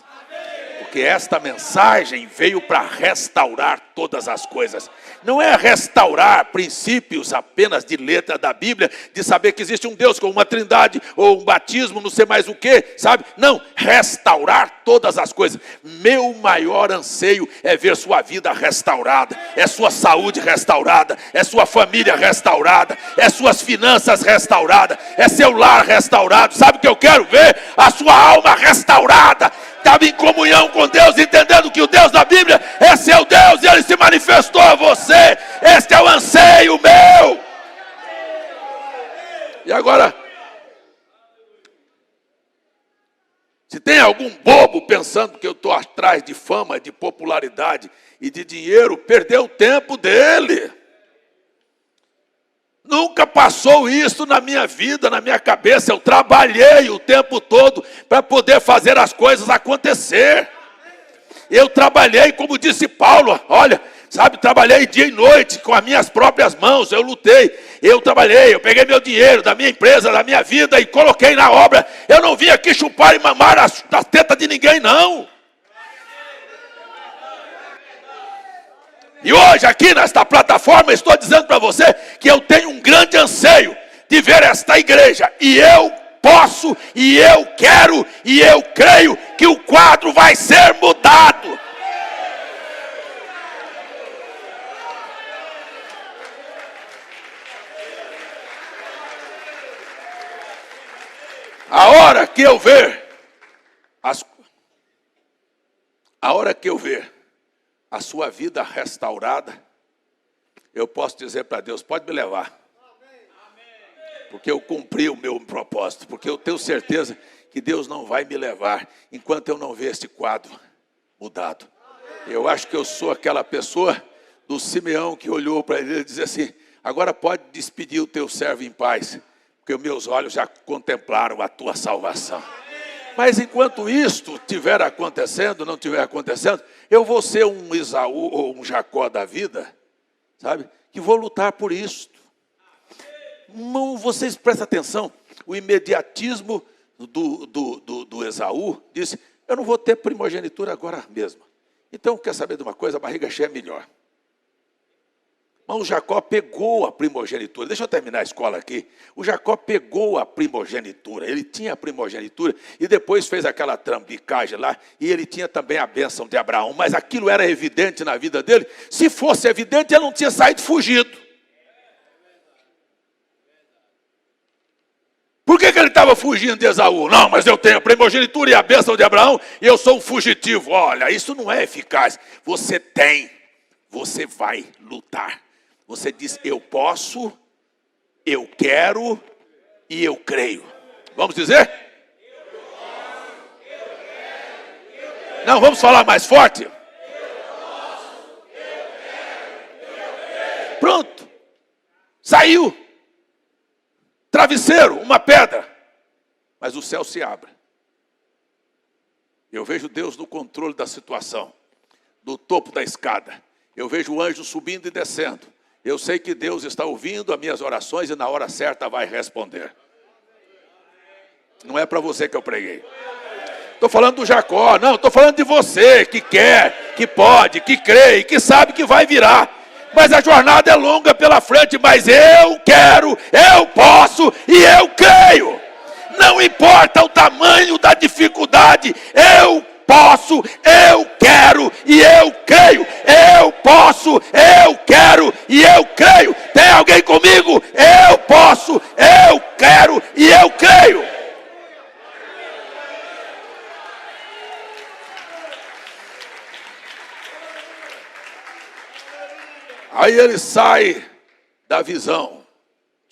Porque esta mensagem veio para restaurar todas as coisas. Não é restaurar princípios apenas de letra da Bíblia, de saber que existe um Deus com uma trindade, ou um batismo, não sei mais o que, sabe? Não, restaurar todas as coisas. Meu maior anseio é ver sua vida restaurada, é sua saúde restaurada, é sua família restaurada, é suas finanças restauradas, é seu lar restaurado. Sabe o que eu quero ver? A sua alma restaurada. Estava em comunhão com Deus, entendendo que o Deus da Bíblia é seu Deus e Ele se manifestou a você. Este é o anseio meu. E agora, se tem algum bobo pensando que eu estou atrás de fama, de popularidade e de dinheiro, perdeu o tempo dele. Nunca passou isso na minha vida, na minha cabeça. Eu trabalhei o tempo todo para poder fazer as coisas acontecer. Eu trabalhei, como disse Paulo, olha, sabe, trabalhei dia e noite com as minhas próprias mãos, eu lutei, eu trabalhei, eu peguei meu dinheiro da minha empresa, da minha vida e coloquei na obra. Eu não vim aqui chupar e mamar as tetas de ninguém, não. E hoje aqui nesta plataforma estou dizendo para você que eu tenho um grande anseio de ver esta igreja. E eu posso, e eu quero, e eu creio que o quadro vai ser mudado. A hora que eu ver a sua vida restaurada, eu posso dizer para Deus, pode me levar. Porque eu cumpri o meu propósito, porque eu tenho certeza que Deus não vai me levar enquanto eu não ver esse quadro mudado. Eu acho que eu sou aquela pessoa do Simeão que olhou para ele e disse assim, agora pode despedir o teu servo em paz, porque os meus olhos já contemplaram a tua salvação. Mas enquanto isto estiver acontecendo, não estiver acontecendo, eu vou ser um Esaú ou um Jacó da vida, sabe? Que vou lutar por isto. Não, vocês prestem atenção, o imediatismo do Esaú disse, eu não vou ter primogenitura agora mesmo. Então, quer saber de uma coisa? A barriga cheia é melhor. Mas o Jacó pegou a primogenitura. Deixa eu terminar a escola aqui. O Jacó pegou a primogenitura. Ele tinha a primogenitura e depois fez aquela trambicagem lá. E ele tinha também a bênção de Abraão. Mas aquilo era evidente na vida dele. Se fosse evidente, ele não tinha saído fugido. Por que ele estava fugindo de Esaú? Não, mas eu tenho a primogenitura e a bênção de Abraão e eu sou um fugitivo. Olha, isso não é eficaz. Você tem, você vai lutar. Você diz, eu posso, eu quero e eu creio. Vamos dizer? Não, vamos falar mais forte? Pronto. Saiu. Travesseiro, uma pedra. Mas o céu se abre. Eu vejo Deus no controle da situação. Do topo da escada. Eu vejo o anjo subindo e descendo. Eu sei que Deus está ouvindo as minhas orações e na hora certa vai responder. Não é para você que eu preguei. Estou falando do Jacó, não, estou falando de você que quer, que pode, que crê e que sabe que vai virar. Mas a jornada é longa pela frente, mas eu quero, eu posso e eu creio. Não importa o tamanho da dificuldade, eu posso, eu quero e eu creio. Eu posso, eu quero e eu creio. Tem alguém comigo? Eu posso, eu quero e eu creio. Aí ele sai da visão.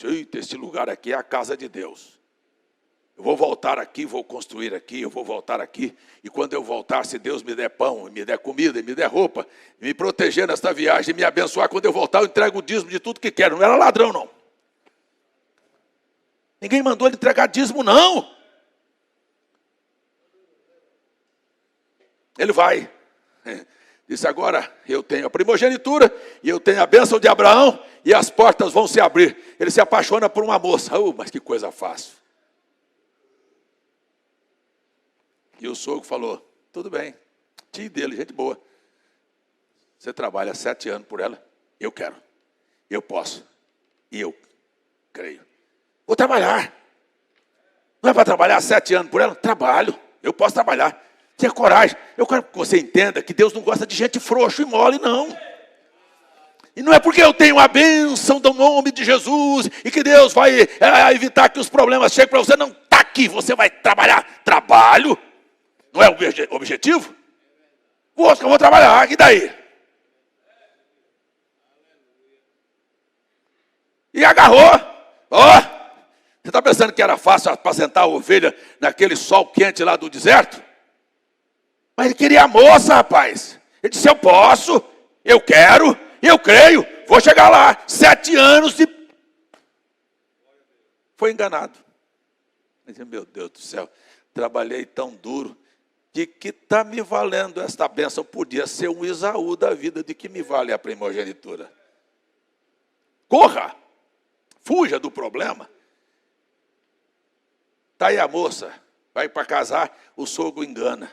Eita, este lugar aqui é a casa de Deus. Eu vou voltar aqui, vou construir aqui, eu vou voltar aqui. E quando eu voltar, se Deus me der pão, me der comida, me der roupa, me proteger nesta viagem, me abençoar, quando eu voltar, eu entrego o dízimo de tudo que quero. Não era ladrão, não. Ninguém mandou ele entregar dízimo, não. Ele vai. Disse, agora eu tenho a primogenitura e eu tenho a bênção de Abraão e as portas vão se abrir. Ele se apaixona por uma moça. Mas que coisa fácil. E o sogro falou, tudo bem, tio dele, gente boa. Você trabalha 7 anos por ela? Eu quero, eu posso, e eu creio. Vou trabalhar. Não é para trabalhar 7 anos por ela? Trabalho, eu posso trabalhar. Tenha coragem. Eu quero que você entenda que Deus não gosta de gente frouxo e mole, não. E não é porque eu tenho a bênção do nome de Jesus e que Deus vai evitar que os problemas cheguem para você. Não, está aqui, você vai trabalhar. Trabalho. Não é o objetivo? Eu vou trabalhar, e daí? E agarrou. Você está pensando que era fácil apacentar a ovelha naquele sol quente lá do deserto? Mas ele queria a moça, rapaz. Ele disse, eu posso, eu quero, eu creio, vou chegar lá. 7 anos e... Foi enganado. Ele disse, meu Deus do céu, trabalhei tão duro. De que está me valendo esta bênção? Podia ser um Esaú da vida, de que me vale a primogenitura. Corra, fuja do problema. Está aí a moça, vai para casar, o sogro engana.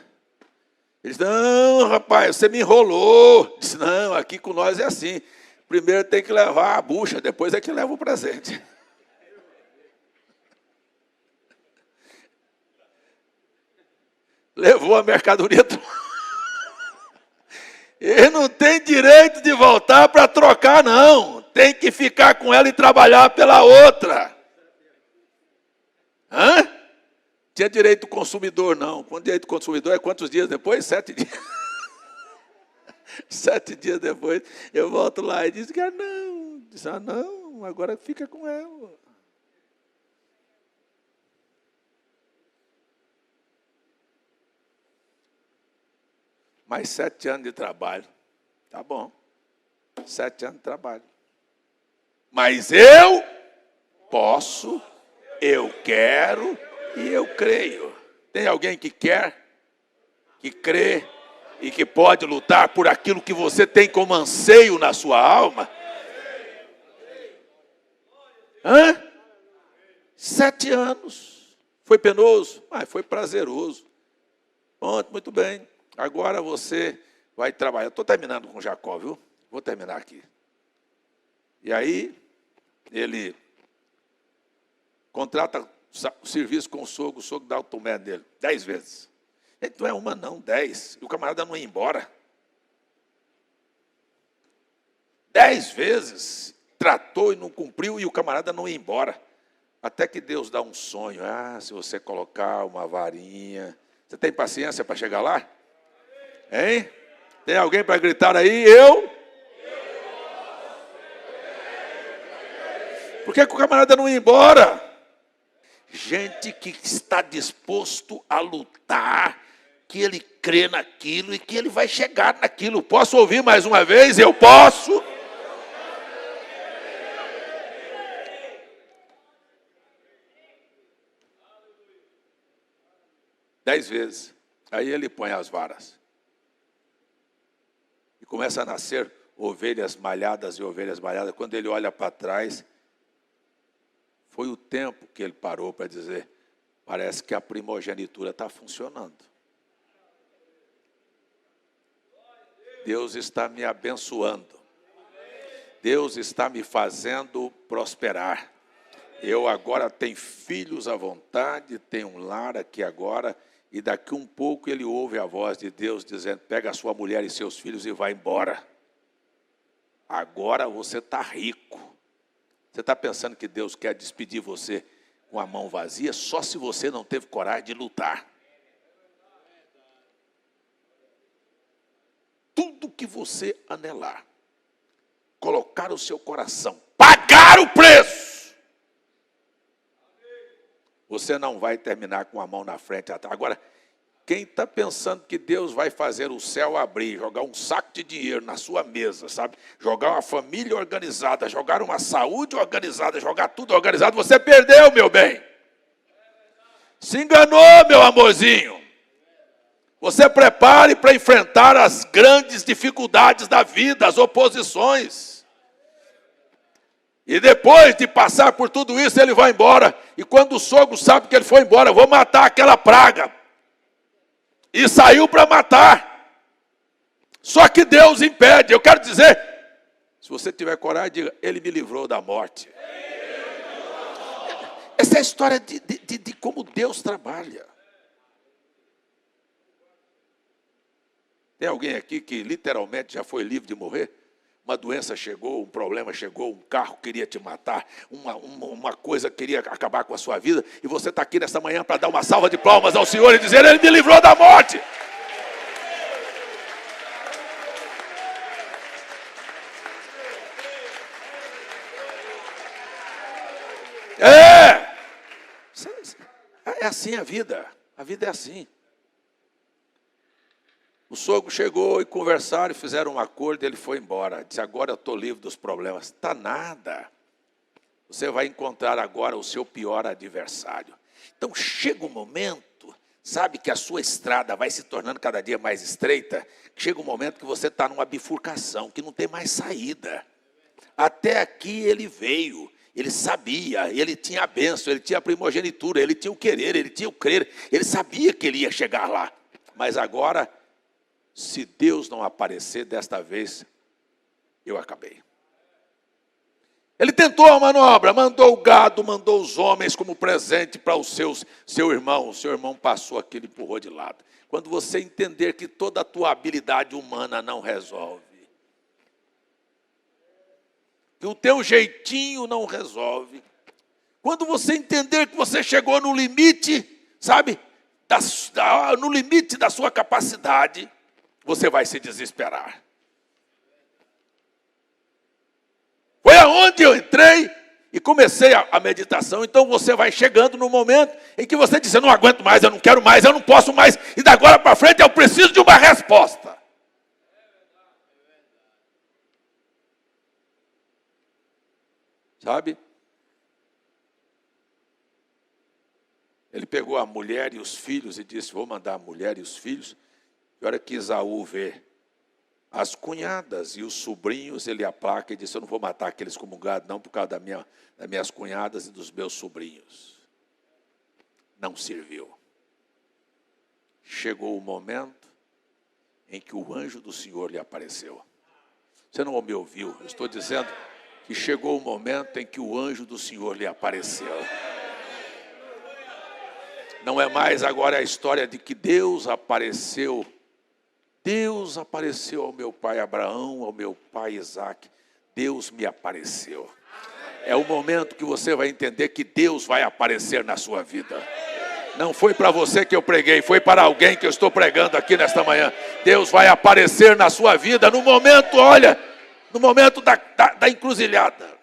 Ele diz, não rapaz, você me enrolou. Diz, não, aqui com nós é assim. Primeiro tem que levar a bucha, depois é que leva o presente. Levou a mercadoria. Ele não tem direito de voltar para trocar, não. Tem que ficar com ela e trabalhar pela outra. Tinha direito do consumidor, não. Quando direito do consumidor é quantos dias depois? 7 dias. 7 dias depois, eu volto lá e diz que não. Diz, não, agora fica com ela. Mais 7 anos de trabalho. Tá bom. 7 anos de trabalho. Mas eu posso, eu quero e eu creio. Tem alguém que quer, que crê e que pode lutar por aquilo que você tem como anseio na sua alma? 7 anos. Foi penoso? Mas foi prazeroso. Pronto, muito bem. Agora você vai trabalhar. Estou terminando com Jacó, viu? Vou terminar aqui. E aí, ele contrata serviço com o sogro dá o tomé dele. 10 vezes. Ele não é uma, não, 10. E o camarada não ia embora. 10 vezes tratou e não cumpriu e o camarada não ia embora. Até que Deus dá um sonho. Se você colocar uma varinha... Você tem paciência para chegar lá? Hein? Tem alguém para gritar aí? Eu? Por que o camarada não ia embora? Gente que está disposto a lutar, que ele crê naquilo e que ele vai chegar naquilo. Posso ouvir mais uma vez? Eu posso. Dez vezes. Aí ele põe as varas. E começa a nascer ovelhas malhadas e ovelhas malhadas. Quando ele olha para trás, foi o tempo que ele parou para dizer, parece que a primogenitura está funcionando. Deus está me abençoando. Deus está me fazendo prosperar. Eu agora tenho filhos à vontade, tenho um lar aqui agora, e daqui um pouco ele ouve a voz de Deus dizendo, pega a sua mulher e seus filhos e vai embora. Agora você está rico. Você está pensando que Deus quer despedir você com a mão vazia só se você não teve coragem de lutar. Tudo que você anelar, colocar o seu coração, pagar o preço, você não vai terminar com a mão na frente e atrás. Agora, quem está pensando que Deus vai fazer o céu abrir, jogar um saco de dinheiro na sua mesa, sabe? Jogar uma família organizada, jogar uma saúde organizada, jogar tudo organizado, você perdeu, meu bem. Se enganou, meu amorzinho. Você prepare para enfrentar as grandes dificuldades da vida, as oposições. E depois de passar por tudo isso, ele vai embora. E quando o sogro sabe que ele foi embora, vou matar aquela praga. E saiu para matar. Só que Deus impede. Eu quero dizer, se você tiver coragem, diga, ele me livrou da morte. Essa é a história de como Deus trabalha. Tem alguém aqui que literalmente já foi livre de morrer? Uma doença chegou, um problema chegou, um carro queria te matar, uma coisa queria acabar com a sua vida, e você está aqui nesta manhã para dar uma salva de palmas ao Senhor e dizer, ele me livrou da morte. É assim a vida é assim. O sogro chegou e conversaram, e fizeram um acordo, ele foi embora. Disse, agora eu estou livre dos problemas. Está nada. Você vai encontrar agora o seu pior adversário. Então chega um momento, sabe que a sua estrada vai se tornando cada dia mais estreita. Chega um momento que você está numa bifurcação, que não tem mais saída. Até aqui ele veio, ele sabia, ele tinha a bênção, ele tinha a primogenitura, ele tinha o querer, ele tinha o crer. Ele sabia que ele ia chegar lá. Mas agora, se Deus não aparecer desta vez, eu acabei. Ele tentou a manobra, mandou o gado, mandou os homens como presente para seu irmão. O seu irmão passou aquilo e empurrou de lado. Quando você entender que toda a tua habilidade humana não resolve, que o teu jeitinho não resolve, quando você entender que você chegou no limite, sabe, no limite da sua capacidade, você vai se desesperar. Foi aonde eu entrei e comecei a meditação. Então você vai chegando no momento em que você diz, eu não aguento mais, eu não quero mais, eu não posso mais. E da agora para frente eu preciso de uma resposta. Sabe? Ele pegou a mulher e os filhos e disse, vou mandar a mulher e os filhos. E a hora que Esaú vê as cunhadas e os sobrinhos, ele aplaca e disse, eu não vou matar aqueles como gado, não, por causa das minhas cunhadas e dos meus sobrinhos. Não serviu. Chegou o momento em que o anjo do Senhor lhe apareceu. Você não me ouviu? Eu estou dizendo que chegou o momento em que o anjo do Senhor lhe apareceu. Não é mais agora a história de que Deus apareceu ao meu pai Abraão, ao meu pai Isaac. Deus me apareceu. É o momento que você vai entender que Deus vai aparecer na sua vida. Não foi para você que eu preguei, foi para alguém que eu estou pregando aqui nesta manhã. Deus vai aparecer na sua vida no momento, olha, no momento da encruzilhada.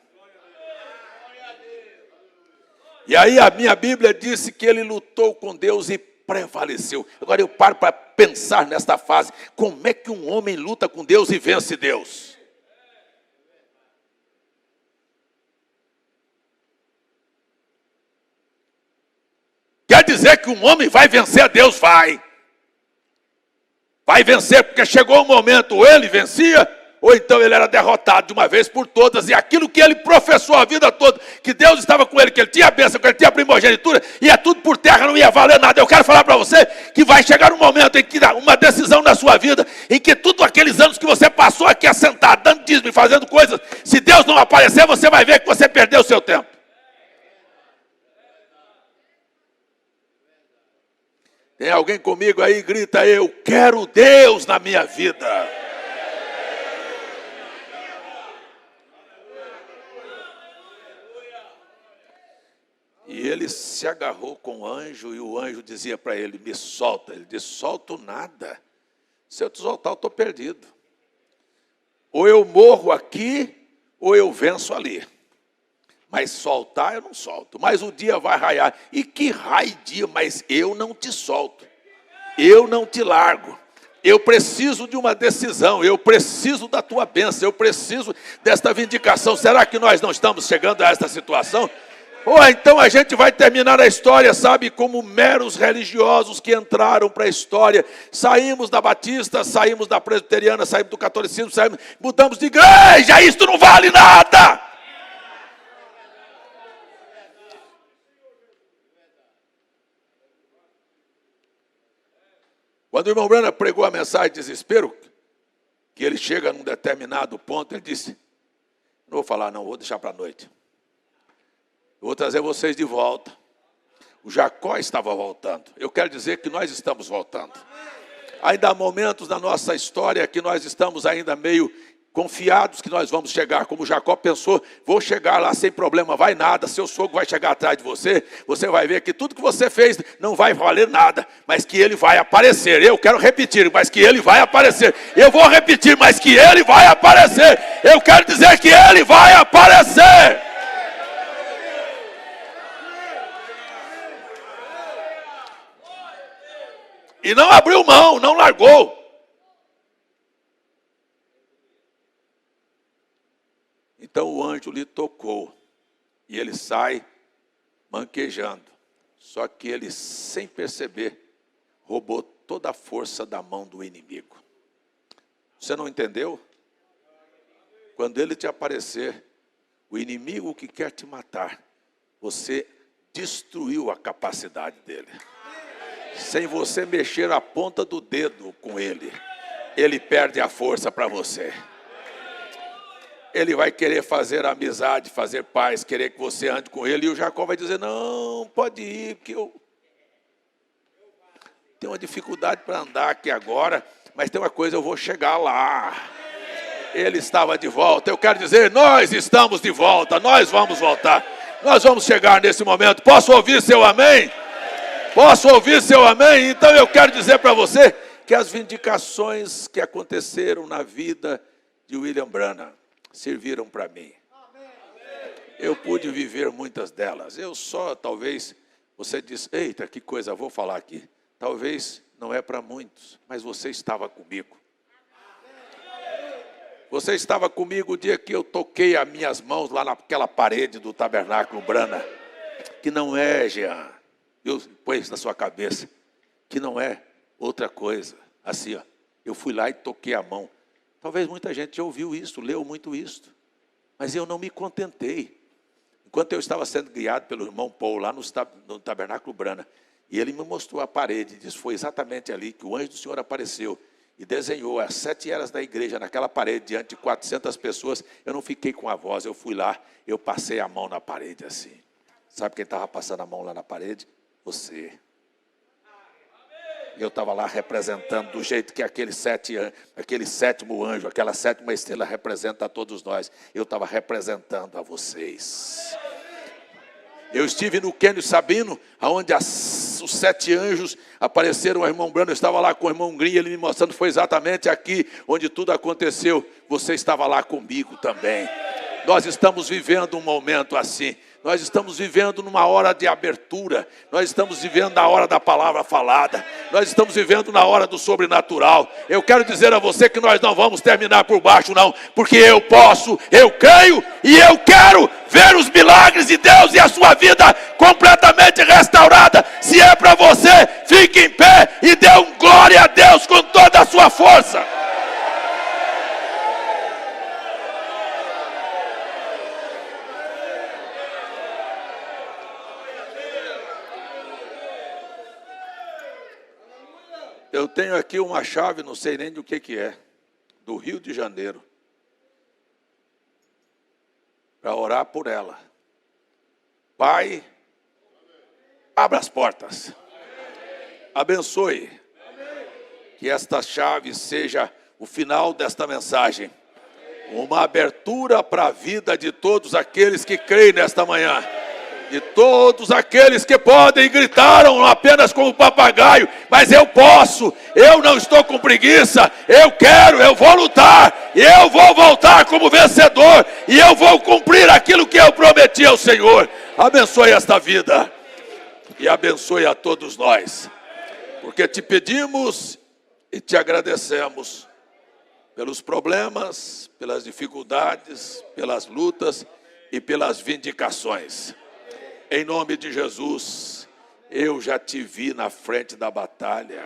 E aí a minha Bíblia disse que ele lutou com Deus e prevaleceu. Agora eu paro para pensar nesta fase. Como é que um homem luta com Deus e vence Deus? Quer dizer que um homem vai vencer a Deus? Vai vencer, porque chegou um momento, ou ele vencia, ou então ele era derrotado de uma vez por todas. E aquilo que ele professou a vida toda, que Deus estava com ele, que ele tinha a bênção, que ele tinha a primogenitura, ia tudo por terra, não ia valer nada. Eu quero falar para você que vai chegar um momento em que dá uma decisão na sua vida, em que tudo aqueles anos que você passou aqui assentado, dando dízimo e fazendo coisas, se Deus não aparecer, você vai ver que você perdeu o seu tempo. Tem alguém comigo aí? Grita: eu quero Deus na minha vida. E ele se agarrou com o anjo, e o anjo dizia para ele: me solta. Ele disse: solto nada. Se eu te soltar, eu estou perdido. Ou eu morro aqui, ou eu venço ali. Mas soltar eu não solto. Mas o dia vai raiar. E que raio dia, mas eu não te solto. Eu não te largo. Eu preciso de uma decisão. Eu preciso da tua bênção. Eu preciso desta vindicação. Será que nós não estamos chegando a esta situação? Ou então a gente vai terminar a história, sabe, como meros religiosos que entraram para a história. Saímos da Batista, saímos da Presbiteriana, saímos do catolicismo, mudamos de igreja. Isso não vale nada. Quando o irmão Branham pregou a mensagem de desespero, que ele chega num determinado ponto, ele disse: não vou falar não, vou deixar para a noite. Eu vou trazer vocês de volta. O Jacó estava voltando. Eu quero dizer que nós estamos voltando. Ainda há momentos na nossa história que nós estamos ainda meio confiados que nós vamos chegar, como Jacó pensou: vou chegar lá sem problema, vai nada, seu sogro vai chegar atrás de você, você vai ver que tudo que você fez não vai valer nada, mas que ele vai aparecer. Eu quero repetir, mas que ele vai aparecer. Eu vou repetir, mas que ele vai aparecer. Eu quero dizer que ele vai aparecer. E não abriu mão, não largou. Então o anjo lhe tocou, e ele sai manquejando. Só que ele, sem perceber, roubou toda a força da mão do inimigo. Você não entendeu? Quando ele te aparecer, o inimigo que quer te matar, você destruiu a capacidade dele. Sem você mexer a ponta do dedo com ele, ele perde a força para você. Ele vai querer fazer amizade, fazer paz, querer que você ande com ele. E o Jacó vai dizer: não, pode ir, porque eu tenho uma dificuldade para andar aqui agora. Mas tem uma coisa, eu vou chegar lá. Ele estava de volta. Eu quero dizer, nós estamos de volta. Nós vamos voltar. Nós vamos chegar nesse momento. Posso ouvir seu amém? Posso ouvir seu amém? Então eu quero dizer para você que as vindicações que aconteceram na vida de William Branham serviram para mim. Eu pude viver muitas delas. Eu só, talvez, você diz: eita, que coisa, vou falar aqui. Talvez não é para muitos, mas você estava comigo. Você estava comigo o dia que eu toquei as minhas mãos lá naquela parede do tabernáculo Branham. Que não é, Jean, eu põe isso na sua cabeça, que não é outra coisa. Assim, ó, eu fui lá e toquei a mão. Talvez muita gente já ouviu isso, leu muito isso. Mas eu não me contentei. Enquanto eu estava sendo guiado pelo irmão Paul lá no tabernáculo Branham, e ele me mostrou a parede, disse: foi exatamente ali que o anjo do Senhor apareceu e desenhou as 7 eras da igreja naquela parede, diante de 400 pessoas. Eu não fiquei com a voz, eu fui lá, eu passei a mão na parede assim. Sabe quem estava passando a mão lá na parede? Você. Eu estava lá representando do jeito que aquele sétimo anjo, aquela 7ª estrela representa a todos nós. Eu estava representando a vocês. Eu estive no Quênio Sabino, onde os 7 anjos apareceram ao irmão Branham. Eu estava lá com o irmão Green, ele me mostrando, foi exatamente aqui onde tudo aconteceu. Você estava lá comigo também. Nós estamos vivendo um momento assim. Nós estamos vivendo numa hora de abertura. Nós estamos vivendo na hora da palavra falada. Nós estamos vivendo na hora do sobrenatural. Eu quero dizer a você que nós não vamos terminar por baixo, não. Porque eu posso, eu creio e eu quero ver os milagres de Deus e a sua vida completamente restaurada. Se é para você, fique em pé e dê um glória a Deus com toda a sua força. Eu tenho aqui uma chave, não sei nem do que é, do Rio de Janeiro, para orar por ela. Pai, abra as portas. abençoe. Que esta chave seja o final desta mensagem. Uma abertura para a vida de todos aqueles que creem nesta manhã. De todos aqueles que podem gritar não apenas como papagaio, mas eu posso, eu não estou com preguiça, eu quero, eu vou lutar, eu vou voltar como vencedor, e eu vou cumprir aquilo que eu prometi ao Senhor. Abençoe esta vida, e abençoe a todos nós, porque te pedimos e te agradecemos pelos problemas, pelas dificuldades, pelas lutas e pelas vindicações. Em nome de Jesus, eu já te vi na frente da batalha.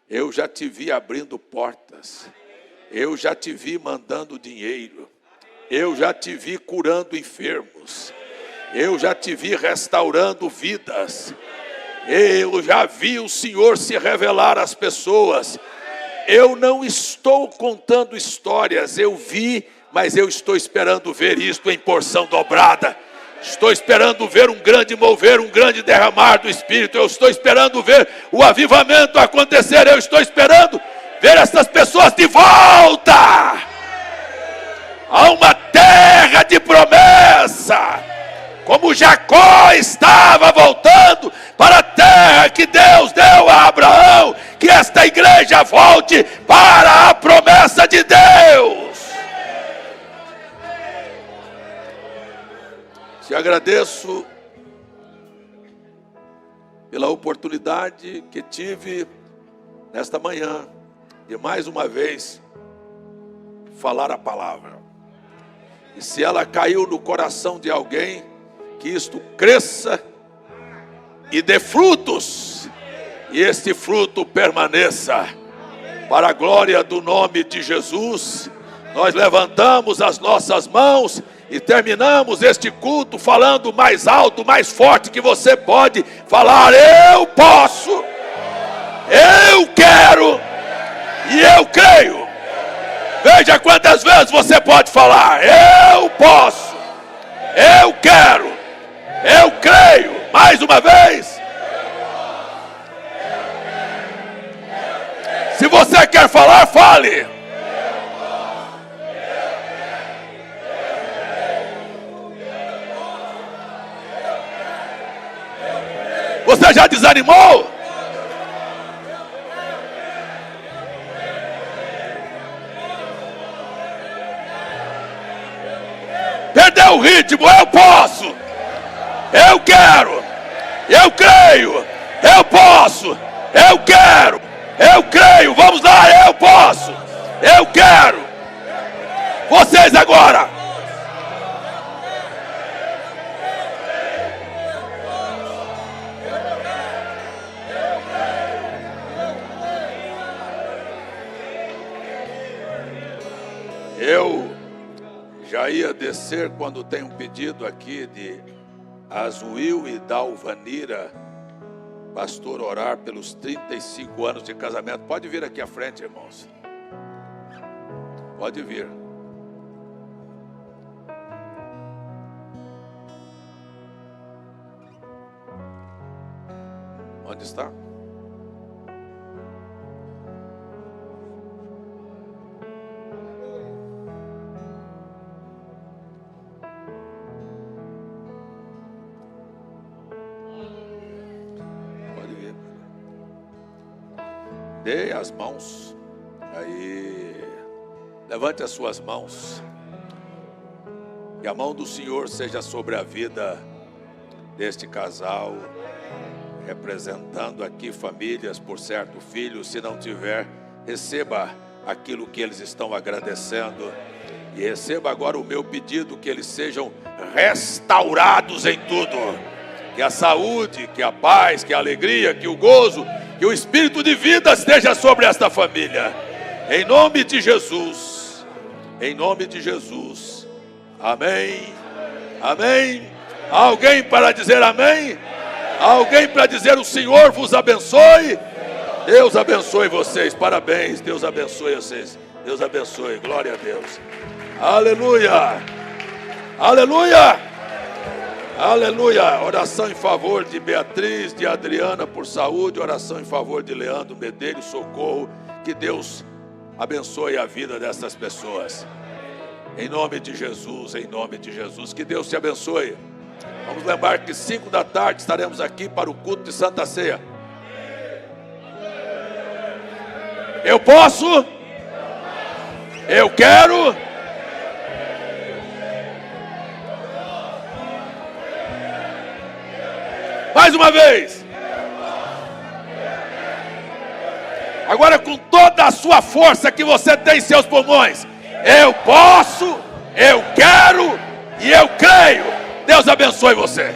Eu já te vi abrindo portas. Eu já te vi mandando dinheiro. Eu já te vi curando enfermos. Eu já te vi restaurando vidas. Eu já vi o Senhor se revelar às pessoas. Eu não estou contando histórias, eu vi, mas eu estou esperando ver isto em porção dobrada. Estou esperando ver um grande mover, um grande derramar do Espírito. Eu estou esperando ver o avivamento acontecer. Eu estou esperando ver essas pessoas de volta a uma terra de promessa, como Jacó estava voltando para a terra que Deus deu a Abraão. Que esta igreja volte para a promessa de Deus. Te agradeço pela oportunidade que tive nesta manhã de mais uma vez falar a palavra. E se ela caiu no coração de alguém, que isto cresça e dê frutos, e este fruto permaneça. Para a glória do nome de Jesus, nós levantamos as nossas mãos e terminamos este culto falando mais alto, mais forte que você pode falar: eu posso, eu quero e eu creio. Veja quantas vezes você pode falar: eu posso, eu quero, eu creio. Mais uma vez. Se você quer falar, fale. Você já desanimou? Perdeu o ritmo? Eu posso, eu quero, eu creio, eu posso, eu quero, eu creio. Vamos lá, eu posso, eu quero. Vocês agora. Eu já ia descer quando tem um pedido aqui de Azuil e Dalvanira, pastor, orar pelos 35 anos de casamento. Pode vir aqui à frente, irmãos. Pode vir. Onde está? Dê as mãos. Aí, levante as suas mãos. Que a mão do Senhor seja sobre a vida deste casal, representando aqui famílias, por certo, filhos. Se não tiver, receba aquilo que eles estão agradecendo. E receba agora o meu pedido, que eles sejam restaurados em tudo. Que a saúde, que a paz, que a alegria, que o gozo, que o espírito de vida esteja sobre esta família. Em nome de Jesus. Em nome de Jesus. Amém. Amém. Alguém para dizer amém? Alguém para dizer: o Senhor vos abençoe? Deus abençoe vocês. Parabéns. Deus abençoe vocês. Deus abençoe. Glória a Deus. Aleluia. Aleluia. Aleluia. Oração em favor de Beatriz, de Adriana por saúde. Oração em favor de Leandro Medeiros, socorro. Que Deus abençoe a vida dessas pessoas. Em nome de Jesus, em nome de Jesus. Que Deus te abençoe. Vamos lembrar que 5 da tarde estaremos aqui para o culto de Santa Ceia. Eu posso? Eu quero? Mais uma vez. Agora com toda a sua força que você tem em seus pulmões. Eu posso, eu quero e eu creio. Deus abençoe você.